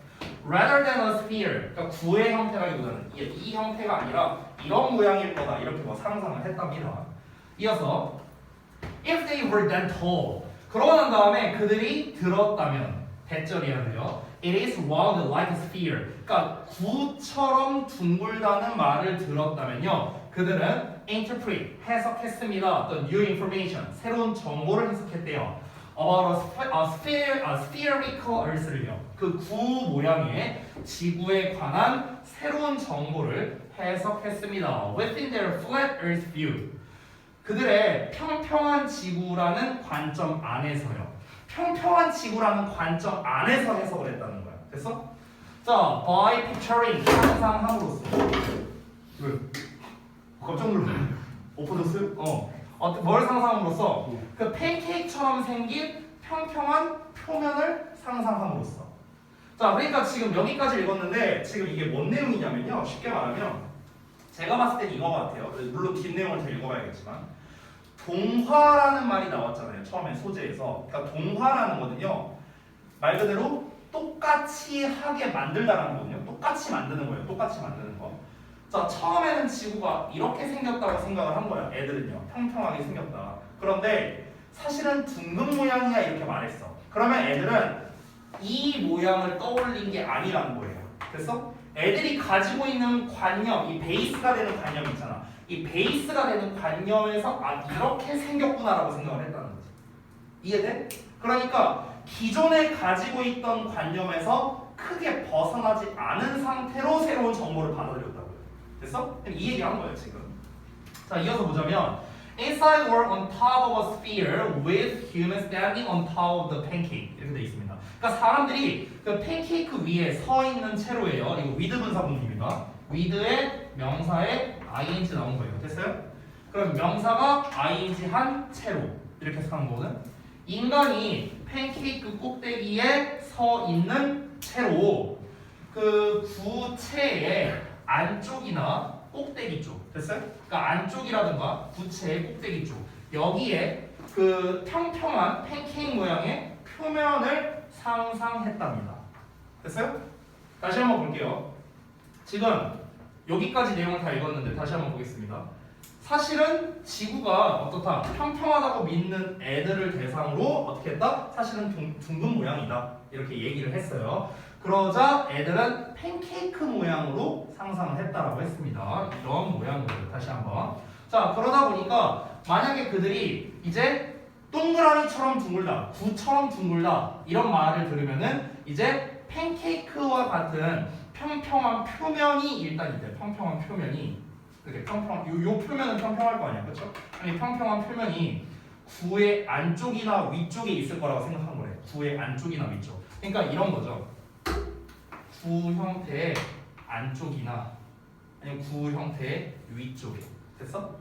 [SPEAKER 1] Rather than a sphere, 그러니까 구의 형태라기보다는 이 형태가 아니라 이런 모양일 거다 이렇게 뭐 상상을 했답니다. 이어서 if they were then told, 그러고 난 다음에 그들이 들었다면 대절이야 돼요. It is round like a sphere. 그러니까 구처럼 둥글다는 말을 들었다면요. 그들은 interpret, 해석했습니다. 어떤 new information, 새로운 정보를 해석했대요. About a spherical earth를요. 그 구 모양의 지구에 관한 새로운 정보를 해석했습니다. Within their flat earth view. 그들의 평평한 지구라는 관점 안에서요. 평평한 지구라는 관점 안에서 해석을 했다는 거야. 됐어? 자, by picturing, 상상함으로써. 왜? 깜짝 놀랐네. 엎어졌어요? 뭘 상상함으로써? 그 팬케이크처럼 생긴 평평한 표면을 상상함으로써. 자, 그러니까 지금 여기까지 읽었는데 지금 이게 뭔 내용이냐면요. 쉽게 말하면 제가 봤을 땐 이거 같아요. 물론 뒷내용을 더 읽어봐야겠지만 동화라는 말이 나왔잖아요. 처음에 소재에서. 그러니까 동화라는 거는요. 말 그대로 똑같이 하게 만들다라는 거거든요. 똑같이 만드는 거예요. 똑같이 만드는 거. 자, 처음에는 지구가 이렇게 생겼다고 생각을 한 거야. 애들은요. 평평하게 생겼다. 그런데 사실은 둥근 모양이야 이렇게 말했어. 그러면 애들은 이 모양을 떠올린 게 아니라는 거예요. 됐어? 애들이 가지고 있는 관념, 이 베이스가 되는 관념 있잖아. 이 베이스가 되는 관념에서 이렇게 생겼구나라고 생각을 했다는 거지. 이해돼? 그러니까 기존에 가지고 있던 관념에서 크게 벗어나지 않은 상태로 새로운 정보를 받아들였다고요. 됐어? 이 얘기한 거예요 지금. 자, 이어서 보자면 Inside were on top of a sphere with humans standing on top of the pancake 이렇게 돼 있습니다. 그러니까 사람들이 그 팬케이크 위에 서 있는 채로예요. 이거 with 분사분입니다. with의 명사에 ing 나온 거예요. 됐어요? 그럼 명사가 ing 한 채로 이렇게 해석하는 거거든. 인간이 팬케이크 꼭대기에 서 있는 채로 그 구체의 안쪽이나 꼭대기 쪽 됐어요? 그러니까 안쪽이라든가 구체의 꼭대기 쪽 여기에 그 평평한 팬케이크 모양의 표면을 상상했답니다. 됐어요? 다시 한번 볼게요. 지금 여기까지 내용을 다 읽었는데 다시 한번 보겠습니다. 사실은 지구가 어떻다? 평평하다고 믿는 애들을 대상으로 어떻게 했다? 사실은 둥근 모양이다. 이렇게 얘기를 했어요. 그러자 애들은 팬케이크 모양으로 상상을 했다라고 했습니다. 이런 모양으로 다시 한번. 자, 그러다 보니까 만약에 그들이 이제 동그라미처럼 둥글다, 구처럼 둥글다 이런 말을 들으면은 이제 팬케이크와 같은 평평한 표면이 일단 있대. 평평한 표면이 이렇게 요 표면은 평평할 거 아니야, 그렇죠? 아니 평평한 표면이 구의 안쪽이나 위쪽에 있을 거라고 생각한 거래. 구의 안쪽이나 위쪽. 그러니까 이런 거죠. 구 형태의 안쪽이나 아니면 구 형태의 위쪽에. 됐어?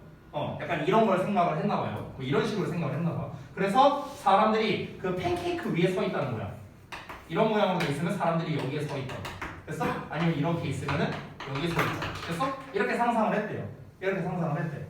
[SPEAKER 1] 약간 이런 걸 생각을 했나 봐요. 뭐 이런 식으로 생각을 했나 봐. 그래서 사람들이 그 팬케이크 위에 서 있다는 거야. 이런 모양으로 돼 있으면 사람들이 여기에 서 있다. 됐어? 아니면 이렇게 있으면은 여기에 서 있다. 됐어? 이렇게 상상을 했대요. 이렇게 상상을 했대.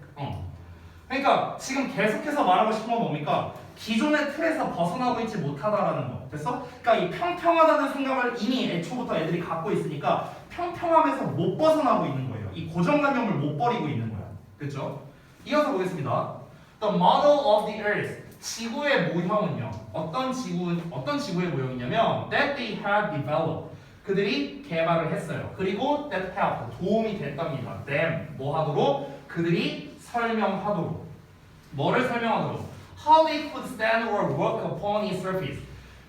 [SPEAKER 1] 그러니까 지금 계속해서 말하고 싶은 건 뭡니까? 기존의 틀에서 벗어나고 있지 못하다라는 거. 됐어? 그러니까 이 평평하다는 생각을 이미 애초부터 애들이 갖고 있으니까 평평함에서 못 벗어나고 있는 거예요. 이 고정관념을 못 버리고 있는 거야. 그렇죠? 이어서 보겠습니다. The model of the earth. 지구의 모형은요. 어떤 지구의 모형이냐면 that they had developed. 그들이 개발을 했어요. 그리고 that helped. 도움이 됐답니다. them. 뭐 하도록? 그들이 설명하도록. 뭐를 설명하도록? How they could stand or walk upon its surface.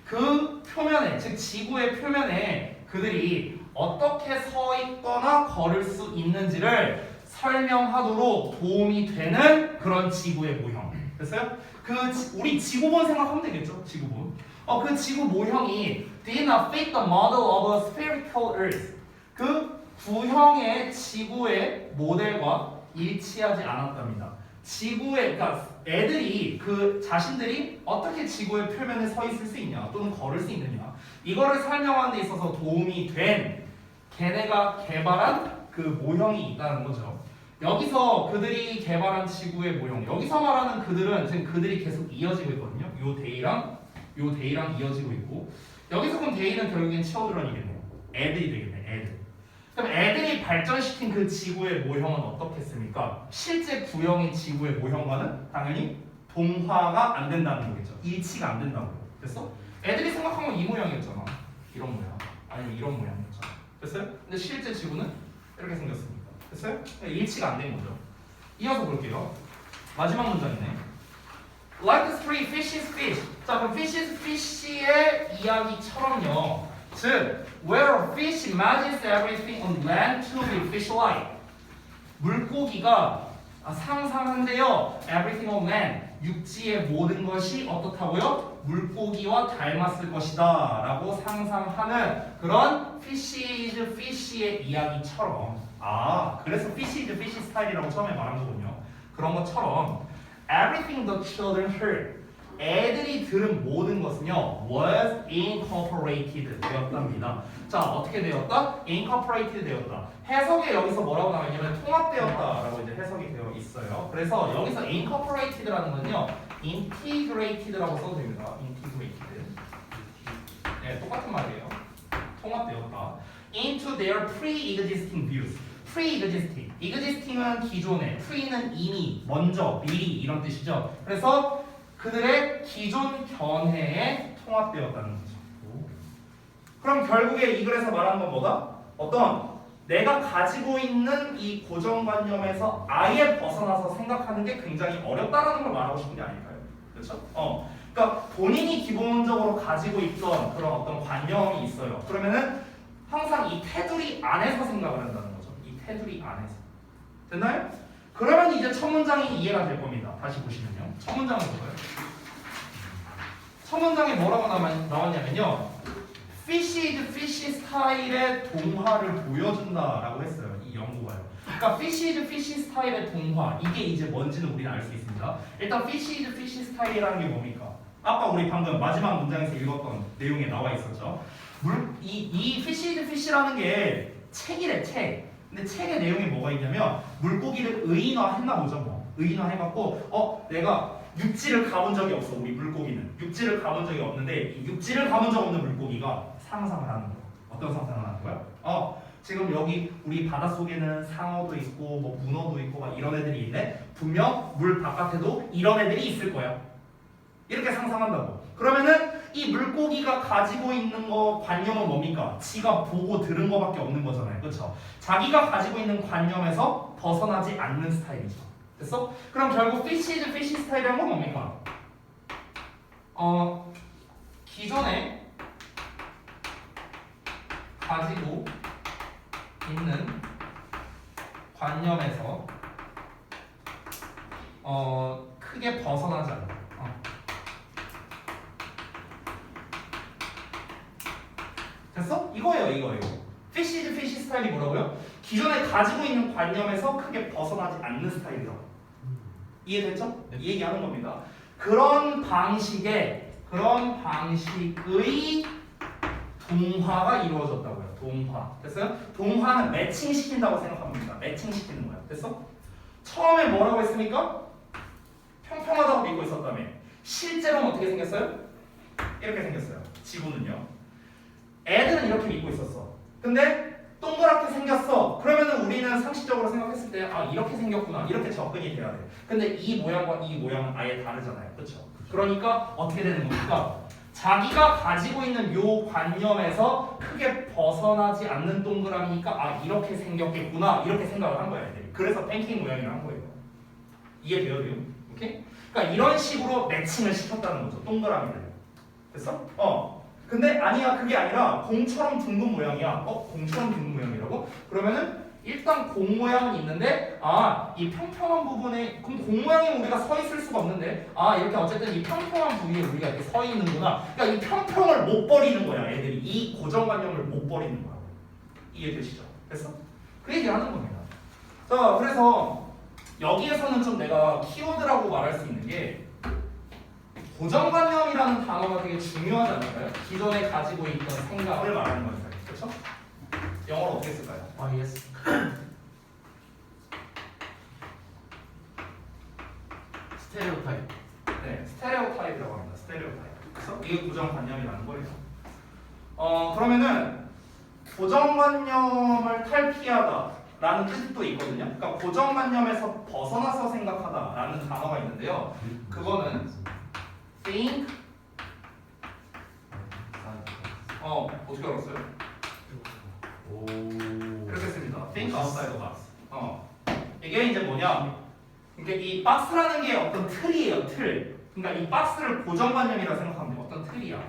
[SPEAKER 1] 그 표면에, 즉 지구의 표면에 그들이 어떻게 서 있거나 걸을 수 있는지를 설명하도록 도움이 되는 그런 지구의 모형. 됐어요? 우리 지구본 생각하면 되겠죠? 지구본. 그 지구 모형이 did not fit the model of a spherical Earth. 그 구형의 지구의 모델과 일치하지 않았답니다. 그러니까 애들이 자신들이 어떻게 지구의 표면에 서 있을 수 있냐 또는 걸을 수 있느냐 이거를 설명하는 데 있어서 도움이 된 걔네가 개발한 그 모형이 있다는 거죠. 여기서 그들이 개발한 지구의 모형, 여기서 말하는 그들은 지금 그들이 계속 이어지고 있거든요. 요 데이랑 이어지고 있고, 여기서 그럼 데이는 결국엔 children이겠네요. 애들이 되겠네, 애들. 그럼 애들이 발전시킨 그 지구의 모형은 어떻겠습니까? 실제 구형의 지구의 모형과는 당연히 동화가 안 된다는 거겠죠. 일치가 안 된다고. 됐어? 애들이 생각한 건 이 모양이었잖아. 이런 모양. 아니면 이런 모양이었잖아. 됐어요? 근데 실제 지구는 이렇게 생겼습니다. 됐어요? 일치가 안 된 거죠. 이어서 볼게요. 마지막 문장이네. Like the three fishes fish. 자, 그럼 fishes fish의 이야기처럼요. 즉, where a fish imagines everything on land to be fish-like. 물고기가 상상한대요. Everything on land. 육지의 모든 것이 어떻다고요? 물고기와 닮았을 것이다 라고 상상하는 그런 fish의 이야기처럼 그래서 fish 스타일이라고 처음에 말한 거군요. 그런 것처럼 everything the children heard 애들이 들은 모든 것은요 was incorporated 되었답니다. 자, 어떻게 되었다? incorporated 되었다. 해석에 여기서 뭐라고 나와있냐면 통합되었다라고 이제 해석이 되어 있어요. 그래서 여기서 incorporated라는 건요 integrated라고 써도 됩니다. integrated. 네, 똑같은 말이에요. 통합되었다. into their pre-existing views. pre-existing. existing은 기존에, pre는 이미, 먼저, 미리 이런 뜻이죠. 그래서 그들의 기존 견해에 통합되었다는 거죠. 그럼 결국에 이 글에서 말하는 건 뭐다? 어떤 내가 가지고 있는 이 고정관념에서 아예 벗어나서 생각하는 게 굉장히 어렵다라는 걸 말하고 싶은 게 아닐까요? 그렇죠? 그러니까 본인이 기본적으로 가지고 있던 그런 어떤 관념이 있어요. 그러면은 항상 이 테두리 안에서 생각을 한다는 거죠. 이 테두리 안에서. 됐나요? 그러면 이제 첫 문장이 이해가 될 겁니다. 다시 보시면요. 첫 문장은 뭐예요? 첫 문장에 뭐라고 나왔냐면요. fish 스타일의 동화를 보여준다라고 했어요. 이 연구가요. 그러니까 fish 스타일의 동화 이게 이제 뭔지는 우리는 알 수 있습니다. 일단 fish 스타일이라는 게 뭡니까? 아까 우리 방금 마지막 문장에서 읽었던 내용에 나와 있었죠. 이 fish라는 게 책이래, 책. 근데 책의 내용이 뭐가 있냐면 물고기를 의인화했나 보죠. 뭐 의인화해갖고 내가 육지를 가본 적이 없어. 우리 물고기는 육지를 가본 적이 없는데 이 육지를 가본 적 없는 물고기가 상상을 하는 거야. 어떤 상상을 하는 거야? 지금 여기 우리 바닷속에는 상어도 있고 뭐 문어도 있고 막 이런 애들이 있네. 분명 물 바깥에도 이런 애들이 있을 거야. 이렇게 상상한다고. 그러면은 이 물고기가 가지고 있는 거 관념은 뭡니까? 지가 보고 들은 거밖에 없는 거잖아요. 그렇죠? 자기가 가지고 있는 관념에서 벗어나지 않는 스타일이죠. 됐어? 그럼 결국 fish 스타일이란 건 뭡니까? 기존에 가지고 있는 관념에서 크게 벗어나지 않는 됐어? 이거예요. fish 스타일이 뭐라고요? 기존에 가지고 있는 관념에서 크게 벗어나지 않는 스타일이라고. 이해됐죠? 이 얘기하는 겁니다. 그런 방식의 동화가 이루어졌다고요. 동화. 됐어요? 동화는 매칭시킨다고 생각합니다. 매칭시키는 거야. 됐어? 처음에 뭐라고 했습니까? 평평하다고 믿고 있었다며. 실제로는 어떻게 생겼어요? 이렇게 생겼어요. 지구는요. 애들은 이렇게 믿고 있었어. 근데 동그랗게 생겼어. 그러면은 우리는 상식적으로 생각했을 때 이렇게 생겼구나. 이렇게 접근이 돼야 돼. 근데 이 모양과 이 모양은 아예 다르잖아요. 그렇죠? 그러니까 어떻게 되는 겁니까? 자기가 가지고 있는 요 관념에서 크게 벗어나지 않는 동그라미니까 이렇게 생겼겠구나. 이렇게 생각을 한 거야, 애들이. 그래서 팬케이크 모양이라 한 거예요. 이해돼요, 지금? 오케이? 그러니까 이런 식으로 매칭을 시켰다는 거죠. 동그라미를. 됐어? 근데 아니야, 그게 아니라 공처럼 둥근 모양이야. 공처럼 둥근 모양이라고? 그러면은 일단 공 모양은 있는데 이 평평한 부분에 그럼 공 모양이면 우리가 서 있을 수가 없는데 이렇게 어쨌든 이 평평한 부위에 우리가 이렇게 서 있는구나. 그러니까 이 평평을 못 버리는 거야. 애들이 이 고정관념을 못 버리는 거야. 이해되시죠? 됐어? 그 얘기를 하는 겁니다. 자, 그래서 여기에서는 좀 내가 키워드라고 말할 수 있는 게 고정관념이라는 단어가 되게 중요하지 않을까요? 기존에 가지고 있던 생각을 말하는 거니까요. 그렇죠? 영어로 어떻게 쓸까요?
[SPEAKER 3] 예스. 스테레오타입.
[SPEAKER 1] 네, 스테레오타입이라고 합니다. 스테레오타입. 그래서 이게 고정관념이라는 거예요. 그러면은 고정관념을 탈피하다라는 뜻도 있거든요. 그러니까 고정관념에서 벗어나서 생각하다라는 단어가 있는데요. 그거는 think 어떻게 알았어요?
[SPEAKER 3] 오.
[SPEAKER 1] 그렇게 씁니다. think outside the box. 이게 이제 뭐냐? 이게 이 박스라는 게 어떤 틀이에요. 틀. 그러니까 이 박스를 고정관념이라고 생각하면 돼요. 어떤 틀이야.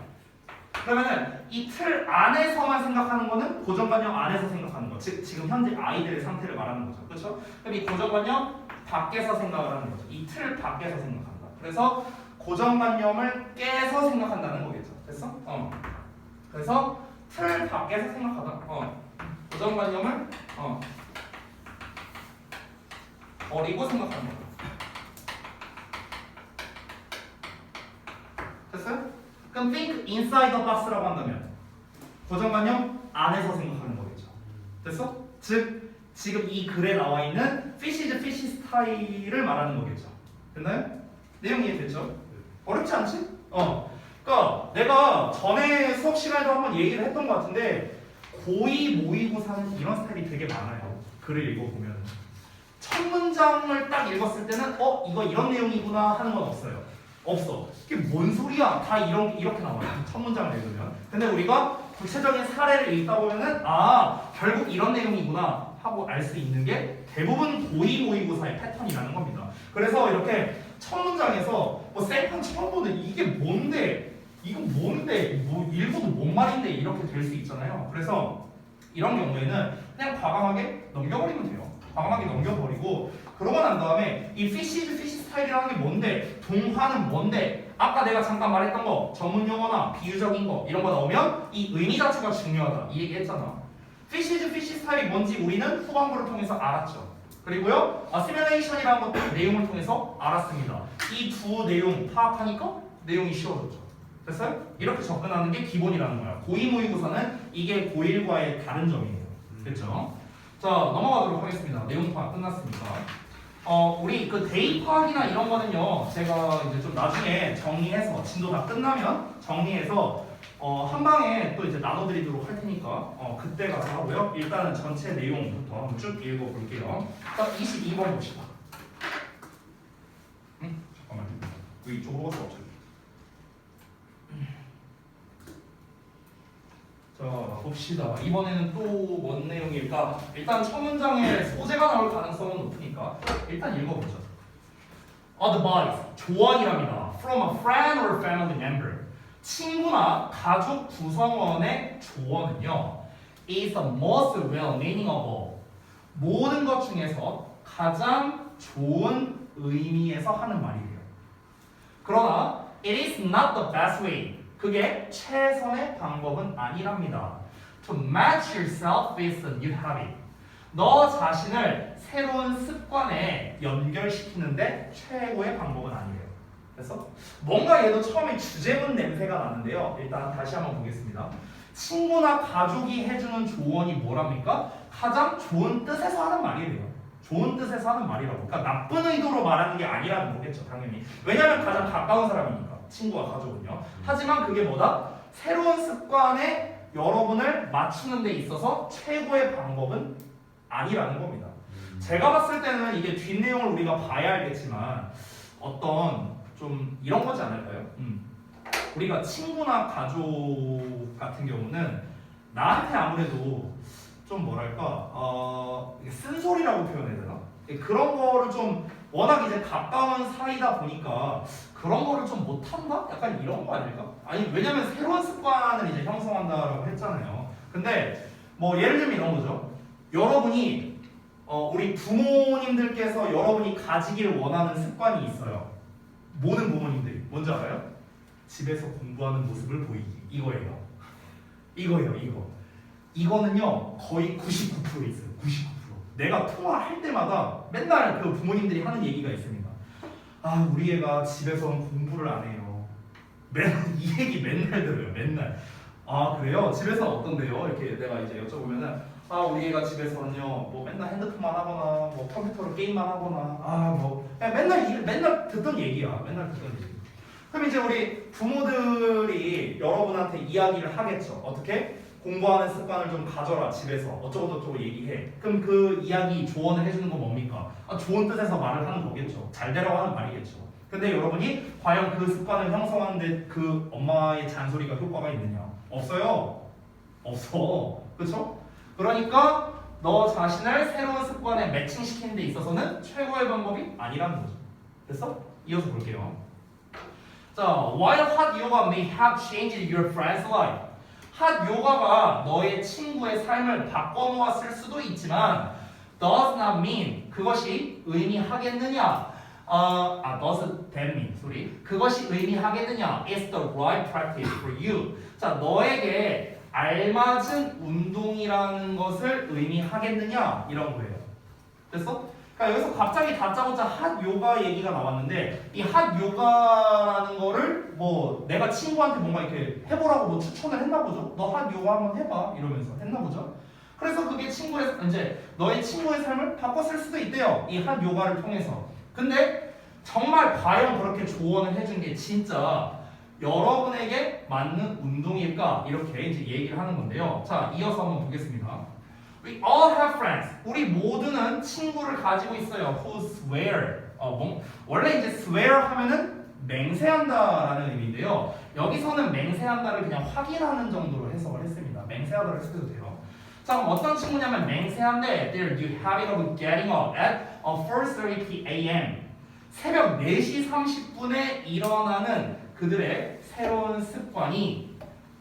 [SPEAKER 1] 그러면은 이 틀 안에서만 생각하는 거는 고정관념 안에서 생각하는 거. 즉 지금 현재 아이들의 상태를 말하는 거죠. 그렇죠? 그럼 이 고정관념 밖에서 생각을 하는 거죠. 이 틀 밖에서 생각한다. 그래서 고정관념을 깨서 생각한다는 거겠죠. 됐어? 그래서 틀 밖에서 생각하다. 고정관념을 버리고 생각하는 거죠. 됐어요? 그럼 think inside the box라고 한다면 고정관념 안에서 생각하는 거겠죠. 됐어? 즉 지금 이 글에 나와 있는 fish is fish 스타일을 말하는 거겠죠. 됐나요? 내용 이해됐죠? 어렵지 않지? 그러니까 내가 전에 수업 시간에도 한번 얘기를 했던 것 같은데 고2 모의고사는 이런 스타일이 되게 많아요. 글을 읽어보면 첫 문장을 딱 읽었을 때는 이거 이런 내용이구나 하는 건 없어요. 없어. 이게 뭔 소리야? 다 이렇게 나와요. 첫 문장을 읽으면. 근데 우리가 구체적인 사례를 읽다 보면은 결국 이런 내용이구나 하고 알 수 있는 게 대부분 고2 모의고사의 패턴이라는 겁니다. 그래서 이렇게 첫 문장에서 셀판 처음 보는 이게 뭔데? 이거 뭔데? 뭐 읽어도 뭔 말인데? 이렇게 될 수 있잖아요. 그래서 이런 경우에는 그냥 과감하게 넘겨버리면 돼요. 과감하게 넘겨버리고 그러고 난 다음에 이 fish 스타일이라는 게 뭔데? 동화는 뭔데? 아까 내가 잠깐 말했던 거 전문 용어나 비유적인 거 이런 거 나오면 이 의미 자체가 중요하다 이 얘기 했잖아. fish 스타일이 뭔지 우리는 후반부를 통해서 알았죠. 그리고요 시뮬레이션이라는 것도 내용을 통해서 알았습니다. 이 두 내용 파악하니까 내용이 쉬워졌죠. 됐어요? 이렇게 접근하는 게 기본이라는 거야. 고2 모의고사는 이게 고1과의 다른 점이에요. 됐죠? 자 넘어가도록 하겠습니다. 내용 파악 끝났습니다. 우리 그 데이 파악이나 이런 거는요 제가 이제 좀 나중에 정리해서 진도 다 끝나면 정리해서 한 방에 또 이제 나눠드리도록 할 테니까 그때 가서 하고요. 일단은 전체 내용부터 한번 쭉 읽어볼게요. 자 22번 봅시다. 잠깐만요. 이쪽으로 가서 없어요. 자 봅시다. 이번에는 또 뭔 내용일까? 일단 첫 문장에 소재가 나올 가능성은 높으니까 일단 읽어보죠. Advice, 조언이랍니다. From a friend or family member. 친구나 가족 구성원의 조언은요 is the most well-meaning of all. 모든 것 중에서 가장 좋은 의미에서 하는 말이에요. 그러나 it is not the best way. 그게 최선의 방법은 아니랍니다. To match yourself with a new habit. 너 자신을 새로운 습관에 연결시키는데 최고의 방법은 아니래요. 그래서 뭔가 얘도 처음에 주제문 냄새가 나는데요. 일단 다시 한번 보겠습니다. 친구나 가족이 해주는 조언이 뭐랍니까? 가장 좋은 뜻에서 하는 말이래요. 좋은 뜻에서 하는 말이라고. 그러니까 나쁜 의도로 말하는 게 아니라는 거겠죠, 당연히. 왜냐하면 가장 가까운 사람이니까. 친구와 가족은요. 하지만 그게 뭐다? 새로운 습관에 여러분을 맞추는 데 있어서 최고의 방법은 아니라는 겁니다. 제가 봤을 때는 이게 뒷내용을 우리가 봐야 알겠지만 어떤 좀 이런 거지 않을까요? 우리가 친구나 가족 같은 경우는 나한테 아무래도 좀 뭐랄까 쓴소리라고 표현해야 되나? 그런 거를 좀 워낙 이제 가까운 사이다 보니까 그런 거를 좀 못한다? 약간 이런 거 아닐까? 아니 왜냐면 새로운 습관을 이제 형성한다라고 했잖아요. 근데 뭐 예를 들면 이런 거죠. 여러분이 우리 부모님들께서 여러분이 가지길 원하는 습관이 있어요. 모든 부모님들이 뭔지 알아요? 집에서 공부하는 모습을 보이기. 이거예요. 이거는요 거의 99% 있어요. 99%. 내가 통화할 때마다 맨날 그 부모님들이 하는 얘기가 있습니다. 아 우리 애가 집에서는 공부를 안 해요. 맨날 이 얘기 맨날 들어요. 맨날. 아 그래요? 집에서는 어떤데요? 이렇게 내가 이제 여쭤보면은 아 우리 애가 집에서는요 뭐 맨날 핸드폰만 하거나 뭐 컴퓨터로 게임만 하거나 아뭐 맨날 듣던 얘기야. 맨날 듣던 얘기. 그럼 이제 우리 부모들이 여러분한테 이야기를 하겠죠. 어떻게? 공부하는 습관을 좀 가져라 집에서 어쩌고저쩌고 얘기해. 그럼 그 이야기 조언을 해주는 건 뭡니까? 좋은 뜻에서 말을 하는 거겠죠. 잘 되라고 하는 말이겠죠. 근데 여러분이 과연 그 습관을 형성하는데 그 엄마의 잔소리가 효과가 있느냐? 없어요. 없어. 그렇죠? 그러니까 너 자신을 새로운 습관에 매칭시키는 데 있어서는 최고의 방법이 아니라는 거죠. 됐어? 이어서 볼게요. 자, while hot yoga may have changed your friend's life. 핫 요가가 너의 친구의 삶을 바꿔놓았을 수도 있지만 does not mean 그것이 의미하겠느냐 does that mean sorry 그것이 의미하겠느냐 is the right practice for you. 자 너에게 알맞은 운동이라는 것을 의미하겠느냐 이런 거예요. 됐어? 그러니까 여기서 갑자기 다짜고짜 핫 요가 얘기가 나왔는데 이 핫 요가라는 거를 뭐 내가 친구한테 뭔가 이렇게 해보라고 뭐 추천을 했나 보죠. 너 핫 요가 한번 해봐 이러면서 했나 보죠. 그래서 그게 이제 너의 친구의 삶을 바꿨을 수도 있대요. 이 핫 요가를 통해서. 근데 정말 과연 그렇게 조언을 해준 게 진짜 여러분에게 맞는 운동일까 이렇게 이제 얘기를 하는 건데요. 자 이어서 한번 보겠습니다. We all have friends. 우리 모두는 친구를 가지고 있어요. Who swear. 원래 이제 swear 하면은 맹세한다라는 의미인데요. 여기서는 맹세한다를 그냥 확인하는 정도로 해석을 했습니다. 맹세하다를 쓰셔도 돼요. 자, 그럼 어떤 친구냐면 맹세한데 They're you habit of getting up at 4:30 a.m. 새벽 4시 30분에 일어나는 그들의 새로운 습관이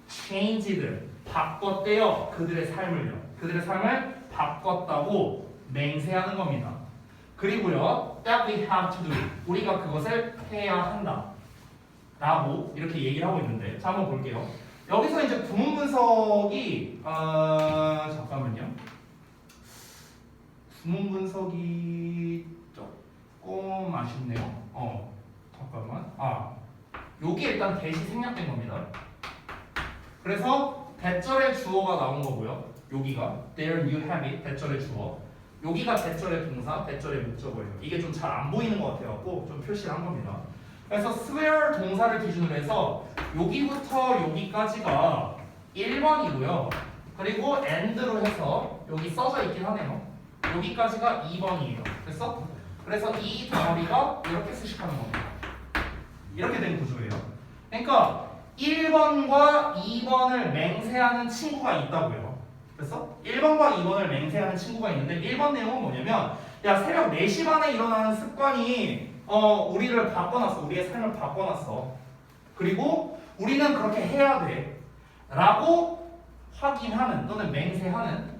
[SPEAKER 1] changed. 바꿨대요. 그들의 삶을요. 그들의 삶을 바꿨다고 맹세하는 겁니다. 그리고요, that we have to do. 우리가 그것을 해야 한다. 라고 이렇게 얘기를 하고 있는데, 자 한번 볼게요. 여기서 이제 구문 분석이 잠깐만요. 구문 분석이 조금 아쉽네요. 잠깐만. 여기 일단 대시 생략된 겁니다. 그래서 대절의 주어가 나온 거고요. 여기가 their new habit 대절의 주어. 여기가 대절의 동사, 대절의 목적어예요. 이게 좀 잘 안 보이는 것 같아갖고 좀 표시를 한 겁니다. 그래서 swear 동사를 기준으로 해서 여기부터 여기까지가 1번이고요. 그리고 and로 해서 여기 써져 있긴 하네요. 여기까지가 2번이에요. 됐어? 그래서 이 덩어리가 이렇게 수식하는 겁니다. 이렇게 된 구조예요. 그러니까 1번과 2번을 맹세하는 친구가 있다고요. 됐어? 1번과 2번을 맹세하는 친구가 있는데 1번 내용은 뭐냐면 야 새벽 4시 반에 일어나는 습관이 우리를 바꿔놨어. 우리의 삶을 바꿔놨어. 그리고 우리는 그렇게 해야 돼 라고 확인하는 또는 맹세하는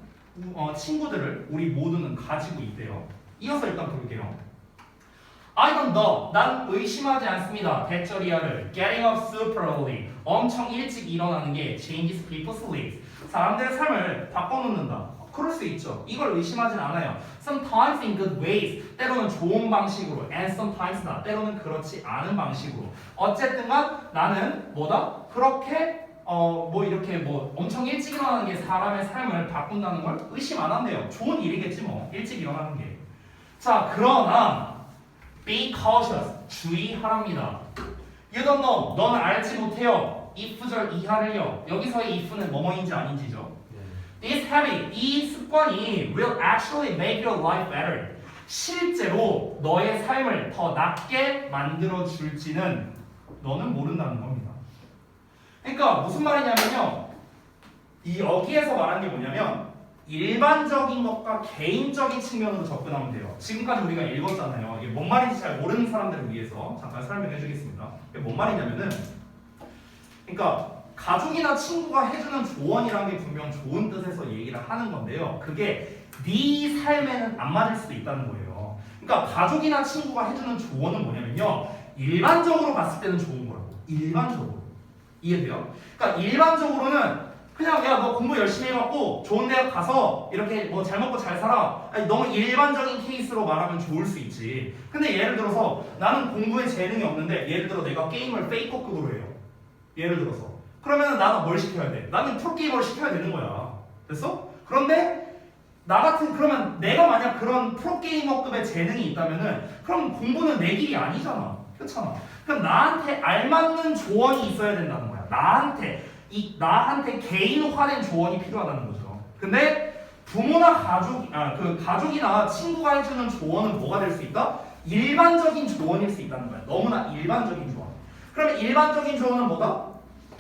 [SPEAKER 1] 친구들을 우리 모두는 가지고 있대요. 이어서 일단 볼게요. I don't know. 난 의심하지 않습니다. 대절이야를 getting up super early. 엄청 일찍 일어나는 게 changes people's lives. 사람들의 삶을 바꿔놓는다. 그럴 수 있죠. 이걸 의심하진 않아요. Sometimes in good ways. 때로는 좋은 방식으로. And sometimes not. 때로는 그렇지 않은 방식으로. 어쨌든간 나는 뭐다? 그렇게 이렇게 엄청 일찍 일어나는 게 사람의 삶을 바꾼다는 걸 의심 안 한대요. 좋은 일이겠지 뭐. 일찍 일어나는 게. 자, 그러나 be cautious. 주의하랍니다. You don't know. 넌 알지 못해요. if절 이하를요. 여기서의 if는 뭐뭐인지 아닌지죠. This habit, 이 습관이 will actually make your life better. 실제로 너의 삶을 더 낫게 만들어 줄지는 너는 모른다는 겁니다. 그러니까 무슨 말이냐면요. 여기에서 말한 게 뭐냐면 일반적인 것과 개인적인 측면으로 접근하면 돼요. 지금까지 우리가 읽었잖아요. 이게 뭔 말인지 잘 모르는 사람들을 위해서 잠깐 설명해 주겠습니다. 이게 뭔 말이냐면은 그러니까 가족이나 친구가 해주는 조언이라는 게 분명 좋은 뜻에서 얘기를 하는 건데요. 그게 네 삶에는 안 맞을 수도 있다는 거예요. 그러니까 가족이나 친구가 해주는 조언은 뭐냐면요. 일반적으로 봤을 때는 좋은 거라고. 일반적으로. 이해돼요? 그러니까 일반적으로는 그냥 야 너 공부 열심히 해갖고 좋은 대학 가서 이렇게 뭐 잘 먹고 잘 살아. 아니, 너무 일반적인 케이스로 말하면 좋을 수 있지. 근데 예를 들어서 나는 공부에 재능이 없는데 예를 들어 내가 게임을 페이커급으로 해요. 예를 들어서 그러면 나는 뭘 시켜야 돼? 나는 프로게이머를 시켜야 되는 거야. 됐어? 그런데 나 같은 그러면 내가 만약 그런 프로게이머급의 재능이 있다면은 그럼 공부는 내 길이 아니잖아. 그렇잖아. 그럼 나한테 알맞는 조언이 있어야 된다는 거야. 나한테 개인화된 조언이 필요하다는 거죠. 근데 부모나 가족이나 친구가 해주는 조언은 뭐가 될 수 있다? 일반적인 조언일 수 있다는 거야. 너무나 일반적인 조언. 그러면 일반적인 조언은 뭐다?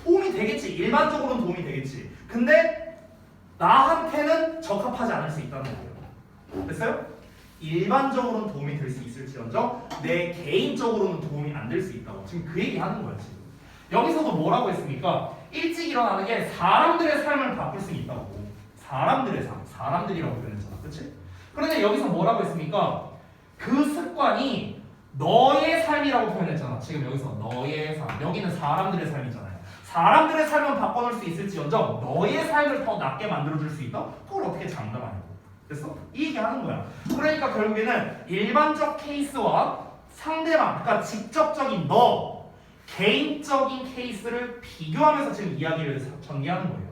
[SPEAKER 1] 도움이 되겠지. 일반적으로는 도움이 되겠지. 근데 나한테는 적합하지 않을 수 있다는 거예요. 됐어요? 일반적으로는 도움이 될 수 있을지언정 내 개인적으로는 도움이 안 될 수 있다고. 지금 그 얘기 하는 거야 지금. 여기서도 뭐라고 했습니까? 일찍 일어나는 게 사람들의 삶을 바꿀 수 있다고. 사람들의 삶, 사람들이라고 표현했잖아, 그렇지? 그런데 여기서 뭐라고 했습니까? 그 습관이 너의 삶이라고 표현했잖아. 지금 여기서 너의 삶, 여기는 사람들의 삶이잖아요. 사람들의 삶은 바꿔놓을 수 있을지언정 너의 삶을 더 낫게 만들어줄 수 있다? 그걸 어떻게 장담하냐고. 됐어? 이 얘기 하는 거야. 그러니까 결국에는 일반적 케이스와 상대방, 그러니까 직접적인 너, 개인적인 케이스를 비교하면서 지금 이야기를 전개하는 거예요.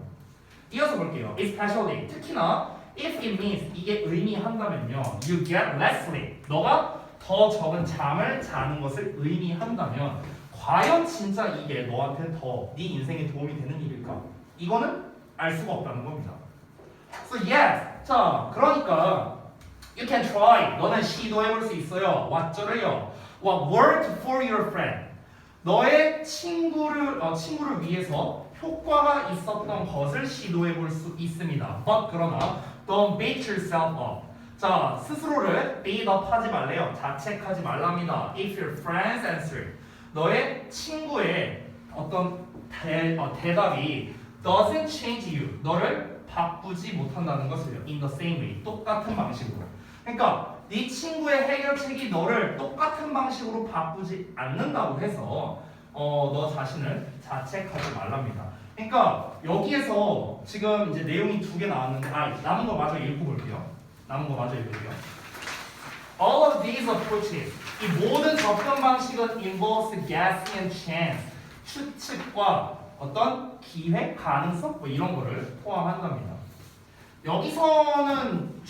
[SPEAKER 1] 이어서 볼게요. Especially, 특히나 if it means, 이게 의미한다면요. You get less sleep. 너가 더 적은 잠을 자는 것을 의미한다면 과연 진짜 이게 너한테 더 네 인생에 도움이 되는 일일까? 이거는 알 수가 없다는 겁니다. So yes. 자, 그러니까 you can try. 너는 시도해볼 수 있어요. what죠를요. What worked for your friend. 너의 친구를 위해서 효과가 있었던 것을 시도해볼 수 있습니다. But 그러나 don't beat yourself up. 자, 스스로를 beat up 하지 말래요. 자책하지 말랍니다. If your friends answer. 너의 친구의 어떤 대답이 doesn't change you. 너를 바꾸지 못한다는 것을요. In the same way. 똑같은 방식으로. 그러니까 네 친구의 해결책이 너를 똑같은 방식으로 바꾸지 않는다고 해서 너 자신을 자책하지 말랍니다. 그러니까 여기에서 지금 이제 내용이 두 개 나왔는데 남은 거 마저 읽어볼게요. All of these approaches, 이 모든 접근 방식은 involves guessing and chance, 추측과 어떤 기회, 가능성 뭐 이런 거를 포함한답니다. 여기서는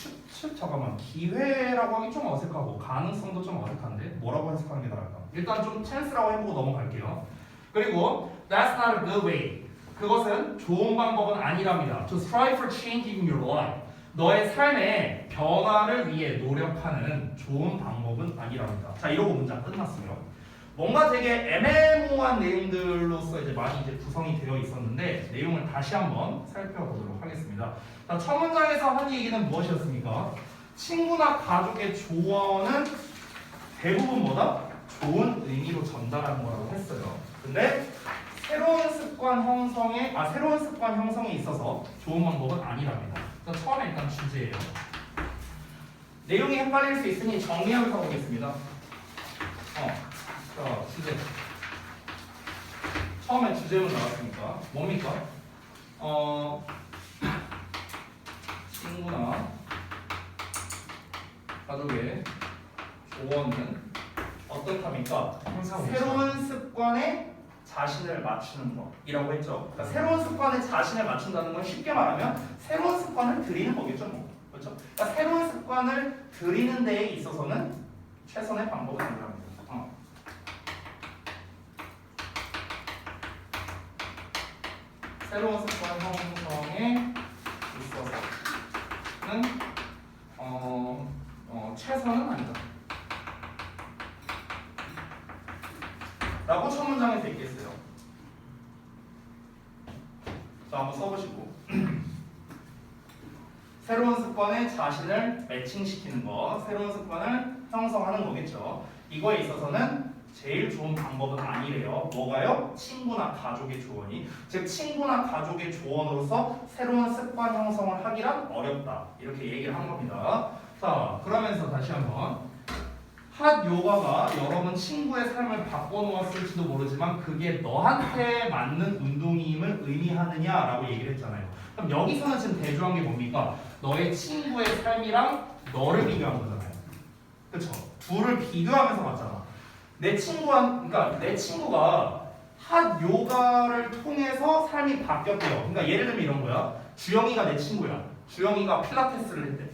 [SPEAKER 1] 기회라고 하기 좀 어색하고 가능성도 좀 어색한데 뭐라고 해석하는 게 나을까? 일단 좀 찬스라고 해보고 넘어갈게요. 그리고 that's not a good way. 그것은 좋은 방법은 아니랍니다. To strive for change in your life. 너의 삶의 변화를 위해 노력하는 좋은 방법은 아니랍니다. 자, 이러고 문장 끝났어요. 뭔가 되게 애매모호한 내용들로서 이제 많이 이제 구성이 되어 있었는데 내용을 다시 한번 살펴보도록 하겠습니다. 자, 첫 문장에서 한 얘기는 무엇이었습니까? 친구나 가족의 조언은 대부분 뭐다? 좋은 의미로 전달하는 거라고 했어요. 근데 새로운 습관 형성에 있어서 좋은 방법은 아니랍니다. 자, 처음에 일단 주제예요. 내용이 헷갈릴 수 있으니 정리하면서 보겠습니다. 자, 주제. 처음에 주제문 나왔으니까 뭡니까? 친구나 가족의 조언은 어떻답니까? 새로운 습관에 자신을 맞추는 것이라고 했죠. 그러니까 새로운 습관에 자신을 맞춘다는 건 쉽게 말하면 새로운 습관을 들이는 거겠죠, 뭐. 그렇죠? 그러니까 새로운 습관을 들이는 데에 있어서는 최선의 방법은 아니랍니다. 새로운 습관 형성에 있어서는 최선은 아니다. 라고 첫 문장에 돼 있겠어요. 자, 한번 써보시고 새로운 습관에 자신을 매칭시키는 거, 새로운 습관을 형성하는 거겠죠. 이거에 있어서는 제일 좋은 방법은 아니래요. 뭐가요? 친구나 가족의 조언이. 즉 친구나 가족의 조언으로서 새로운 습관 형성을 하기란 어렵다. 이렇게 얘기를 한 겁니다. 자, 그러면서 다시 한번 핫 요가가 여러분 친구의 삶을 바꿔놓았을지도 모르지만 그게 너한테 맞는 운동임을 의미하느냐라고 얘기를 했잖아요. 그럼 여기서는 지금 대조한 게 뭡니까? 너의 친구의 삶이랑 너를 비교한 거잖아요. 그쵸? 둘을 비교하면서 봤잖아. 그러니까 내 친구가 핫 요가를 통해서 삶이 바뀌었대요. 그러니까 예를 들면 이런 거야. 주영이가 내 친구야. 주영이가 필라테스를 했대.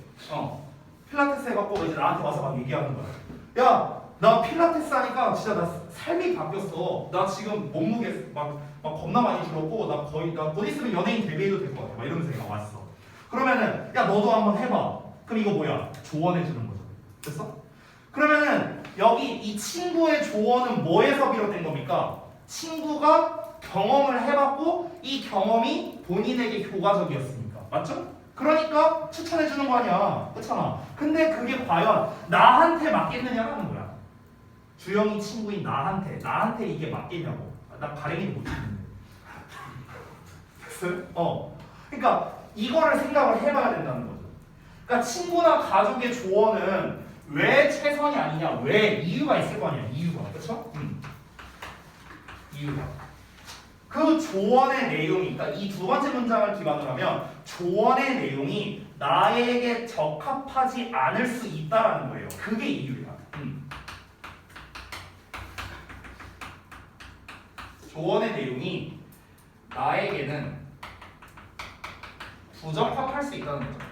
[SPEAKER 1] 필라테스 해갖고 이제 나한테 와서 막 얘기하는 거야. 야, 나 필라테스 하니까 진짜 나 삶이 바뀌었어. 나 지금 몸무게 막 겁나 많이 줄었고 나 곧 있으면 연예인 데뷔해도 될 것 같아. 막 이러면서 얘가 왔어. 그러면은 야 너도 한번 해봐. 그럼 이거 뭐야? 조언해 주는 거죠. 됐어? 그러면은 여기 이 친구의 조언은 뭐에서 비롯된 겁니까? 친구가 경험을 해봤고 이 경험이 본인에게 효과적이었으니까. 맞죠? 그러니까 추천해 주는 거 아니야. 그렇잖아. 근데 그게 과연 나한테 맞겠느냐라는 거야. 주영이 친구인 나한테 이게 맞겠냐고. 나 가랭이도 못 치는데. 됐어요? 그러니까 이거를 생각을 해봐야 된다는 거죠. 그러니까 친구나 가족의 조언은 왜 최선이 아니냐? 왜 이유가 있을 거 아니야? 이유가. 그렇죠? 이유가. 그 조언의 내용이, 그러니까 이 두 번째 문장을 기반으로 하면 조언의 내용이 나에게 적합하지 않을 수 있다라는 거예요. 그게 이유야. 조언의 내용이 나에게는 부적합할 수 있다는 거죠.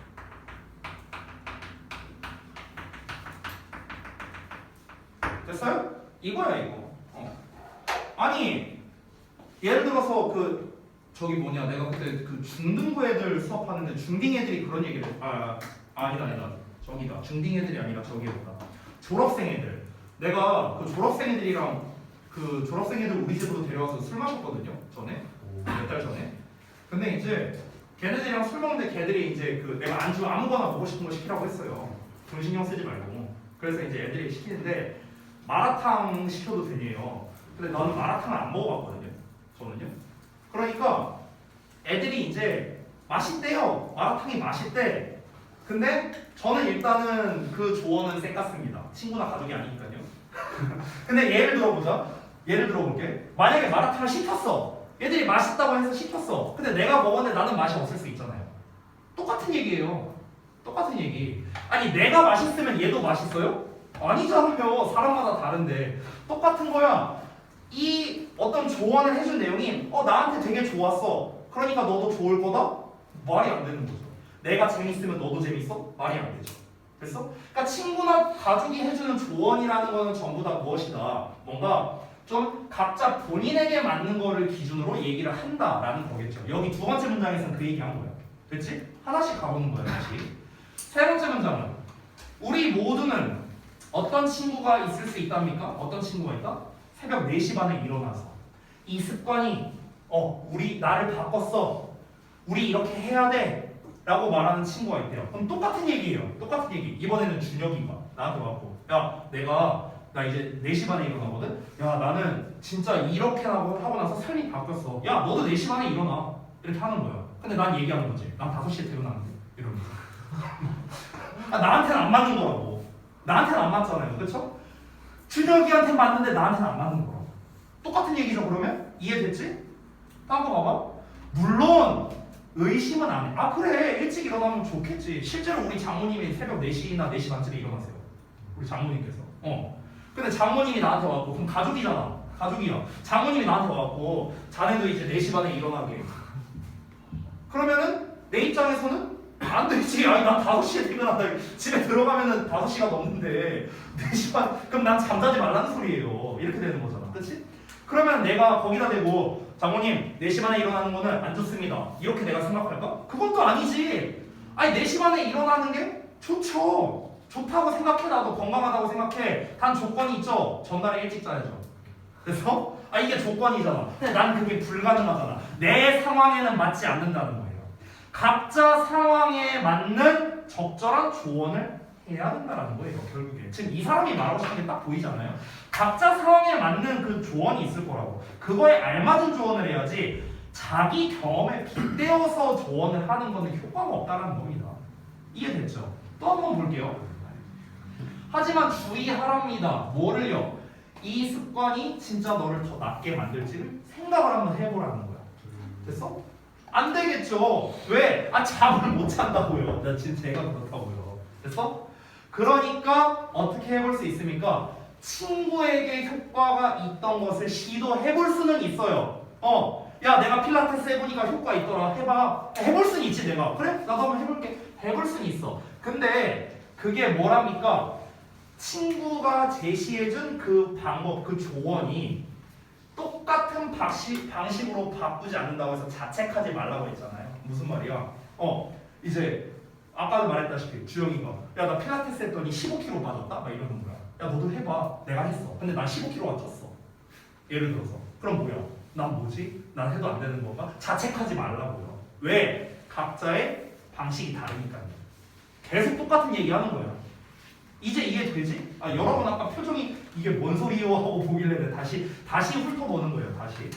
[SPEAKER 1] 됐어요? 이거야 이거. 아니 예를 들어서 내가 그때 그 중등부 애들 수업하는데 중딩 애들이 그런 얘기를 아니다 저기다 중딩 애들이 아니라 저기였다 졸업생 애들. 내가 그 졸업생 애들이랑 그 졸업생 애들 우리 집으로 데려와서 술 마셨거든요. 전에 몇 달 전에. 근데 이제 걔네들이랑 술 먹는데 걔들이 이제 그 내가 안주 아무거나 먹고 싶은 거 시키라고 했어요. 돈 신경 쓰지 말고. 그래서 이제 애들이 시키는데 마라탕 시켜도 되네요. 근데 나는 마라탕을 안 먹어봤거든요. 저는요. 그러니까 애들이 이제 맛있대요. 마라탕이 맛있대. 근데 저는 일단은 그 조언은 쌩깠습니다. 친구나 가족이 아니니까요. 근데 예를 들어볼게. 만약에 마라탕을 시켰어. 애들이 맛있다고 해서 시켰어. 근데 내가 먹었는데 나는 맛이 없을 수 있잖아요. 똑같은 얘기예요. 똑같은 얘기. 아니 내가 맛있으면 얘도 맛있어요? 아니잖아요. 사람마다 다른데 똑같은 거야. 이 어떤 조언을 해준 내용이 나한테 되게 좋았어. 그러니까 너도 좋을 거다? 말이 안 되는 거죠. 내가 재밌으면 너도 재밌어? 말이 안 되죠. 됐어? 그러니까 친구나 가족이 해주는 조언이라는 거는 전부 다 무엇이다? 뭔가 좀 각자 본인에게 맞는 거를 기준으로 얘기를 한다라는 거겠죠. 여기 두 번째 문장에서는 그 얘기한 거야. 됐지? 하나씩 가보는 거야. 다시. 세 번째 문장은 우리 모두는 어떤 친구가 있을 수 있답니까? 어떤 친구가 있다? 새벽 4시 반에 일어나서 이 습관이 우리 나를 바꿨어. 우리 이렇게 해야 돼. 라고 말하는 친구가 있대요. 그럼 똑같은 얘기예요. 똑같은 얘기. 이번에는 준혁이가 나한테 와갖고 나 이제 4시 반에 일어나거든? 야 나는 진짜 이렇게 하고 나서 삶이 바뀌었어. 야 너도 4시 반에 일어나. 이렇게 하는 거야. 근데 난 얘기하는 거지. 난 5시에 퇴근하는데. 이러면서. 나한테는 안 맞는 거라고. 나한테는 안 맞잖아요. 그렇죠? 준혁이한테 맞는데 나한테는 안 맞는 거라고. 똑같은 얘기죠 그러면? 이해됐지? 다음 거 봐봐. 물론 의심은 안 해. 그래 일찍 일어나면 좋겠지. 실제로 우리 장모님이 새벽 4시나 4시 반쯤에 일어나세요. 우리 장모님께서. 근데 장모님이 나한테 와갖고 그럼 가족이잖아. 가족이야. 장모님이 나한테 와갖고 자네도 이제 4시 반에 일어나게. 그러면은 내 입장에서는 안 되지. 아니 난 5시에 퇴근한다. 집에 들어가면은 5시가 넘는데 4시 반 그럼 난 잠자지 말라는 소리예요. 이렇게 되는 거잖아. 그렇지? 그러면 내가 거기다 대고 장모님 4시 반에 일어나는 거는 안 좋습니다. 이렇게 내가 생각할까? 그건 또 아니지. 아니 4시 반에 일어나는 게 좋죠. 좋다고 생각해. 나도 건강하다고 생각해. 단 조건이 있죠. 전날에 일찍 자야죠. 그래서 이게 조건이잖아. 근데 난 그게 불가능하잖아. 내 상황에는 맞지 않는다는 거예요. 각자 상황에 맞는 적절한 조언을 해야 된다라는 거예요. 결국에 지금 이 사람이 말하고 싶은 게 딱 보이잖아요. 각자 상황에 맞는 그 조언이 있을 거라고. 그거에 알맞은 조언을 해야지 자기 경험에 빗대어서 조언을 하는 거는 효과가 없다는 겁니다. 이해됐죠? 또 한 번 볼게요. 하지만 주의하랍니다. 뭐를요? 이 습관이 진짜 너를 더 낫게 만들지를 생각을 한번 해보라는 거야. 됐어? 안 되겠죠. 왜? 잠을 못 잔다고요. 나 지금 제가 그렇다고요. 됐어? 그러니까 어떻게 해볼 수 있습니까? 친구에게 효과가 있던 것을 시도해볼 수는 있어요. 야 내가 필라테스 해보니까 효과 있더라. 해봐. 해볼 수는 있지 내가. 그래? 나도 한번 해볼게. 해볼 수는 있어. 근데 그게 뭐랍니까? 친구가 제시해준 그 방법, 그 조언이 똑같은 방식으로 바꾸지 않는다고 해서 자책하지 말라고 했잖아요. 무슨 말이야? 이제 아까도 말했다시피 주영이가 야 나 필라테스 했더니 15kg 빠졌다? 막 이러는 거야. 야 너도 해봐. 내가 했어. 근데 난 15kg가 쪘어. 예를 들어서. 그럼 뭐야? 난 뭐지? 난 해도 안 되는 건가? 자책하지 말라고요. 왜? 각자의 방식이 다르니까요. 계속 똑같은 얘기하는 거야. 이제 이해되지? 여러분 아까 표정이 이게 뭔 소리요 하고 보길래 내가 다시 훑어보는 거예요. 다시.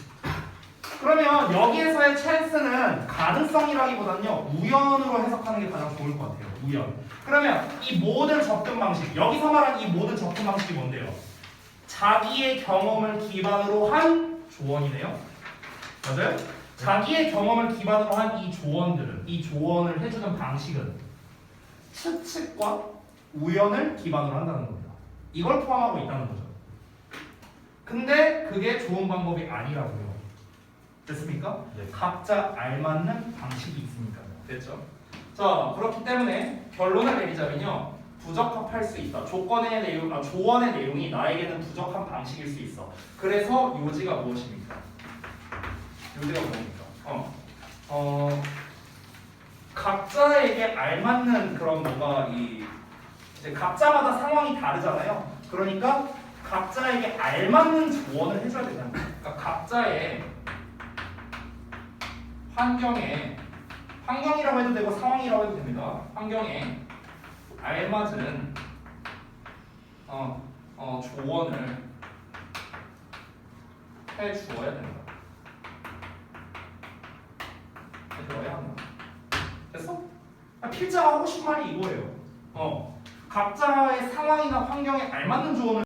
[SPEAKER 1] 그러면 여기에서의 찬스는 가능성이라기보다는요 우연으로 해석하는 게 가장 좋을 것 같아요. 우연. 그러면 이 모든 접근 방식, 여기서 말하는 이 모든 접근 방식이 뭔데요? 자기의 경험을 기반으로 한 조언이네요. 맞아요? 자기의 경험을 기반으로 한 이 조언들은, 이 조언을 해주는 방식은 추측과 우연을 기반으로 한다는 겁니다. 이걸 포함하고 있다는 거죠. 근데 그게 좋은 방법이 아니라고요. 됐습니까?
[SPEAKER 2] 네.
[SPEAKER 1] 각자 알맞는 방식이 있으니까요. 됐죠? 자, 그렇기 때문에 결론을 내리자면요. 부적합할 수 있다. 조건의 내용, 조언의 내용이 나에게는 부족한 방식일 수 있어. 그래서 요지가 무엇입니까? 요지가 뭡니까? 각자에게 알맞는 그런 뭔가 이제 각자마다 상황이 다르잖아요. 그러니까 각자에게 알맞는 조언을 해줘야 된다는 거예요. 그러니까 각자의 환경이라고 해도 되고 상황이라고 해도 됩니다. 환경에 알맞은 조언을 해주어야 된다. 해주어야 한다. 됐어? 필자가 하고 싶은 말이 이거예요. 각자의 상황이나 환경에 알맞는 조언을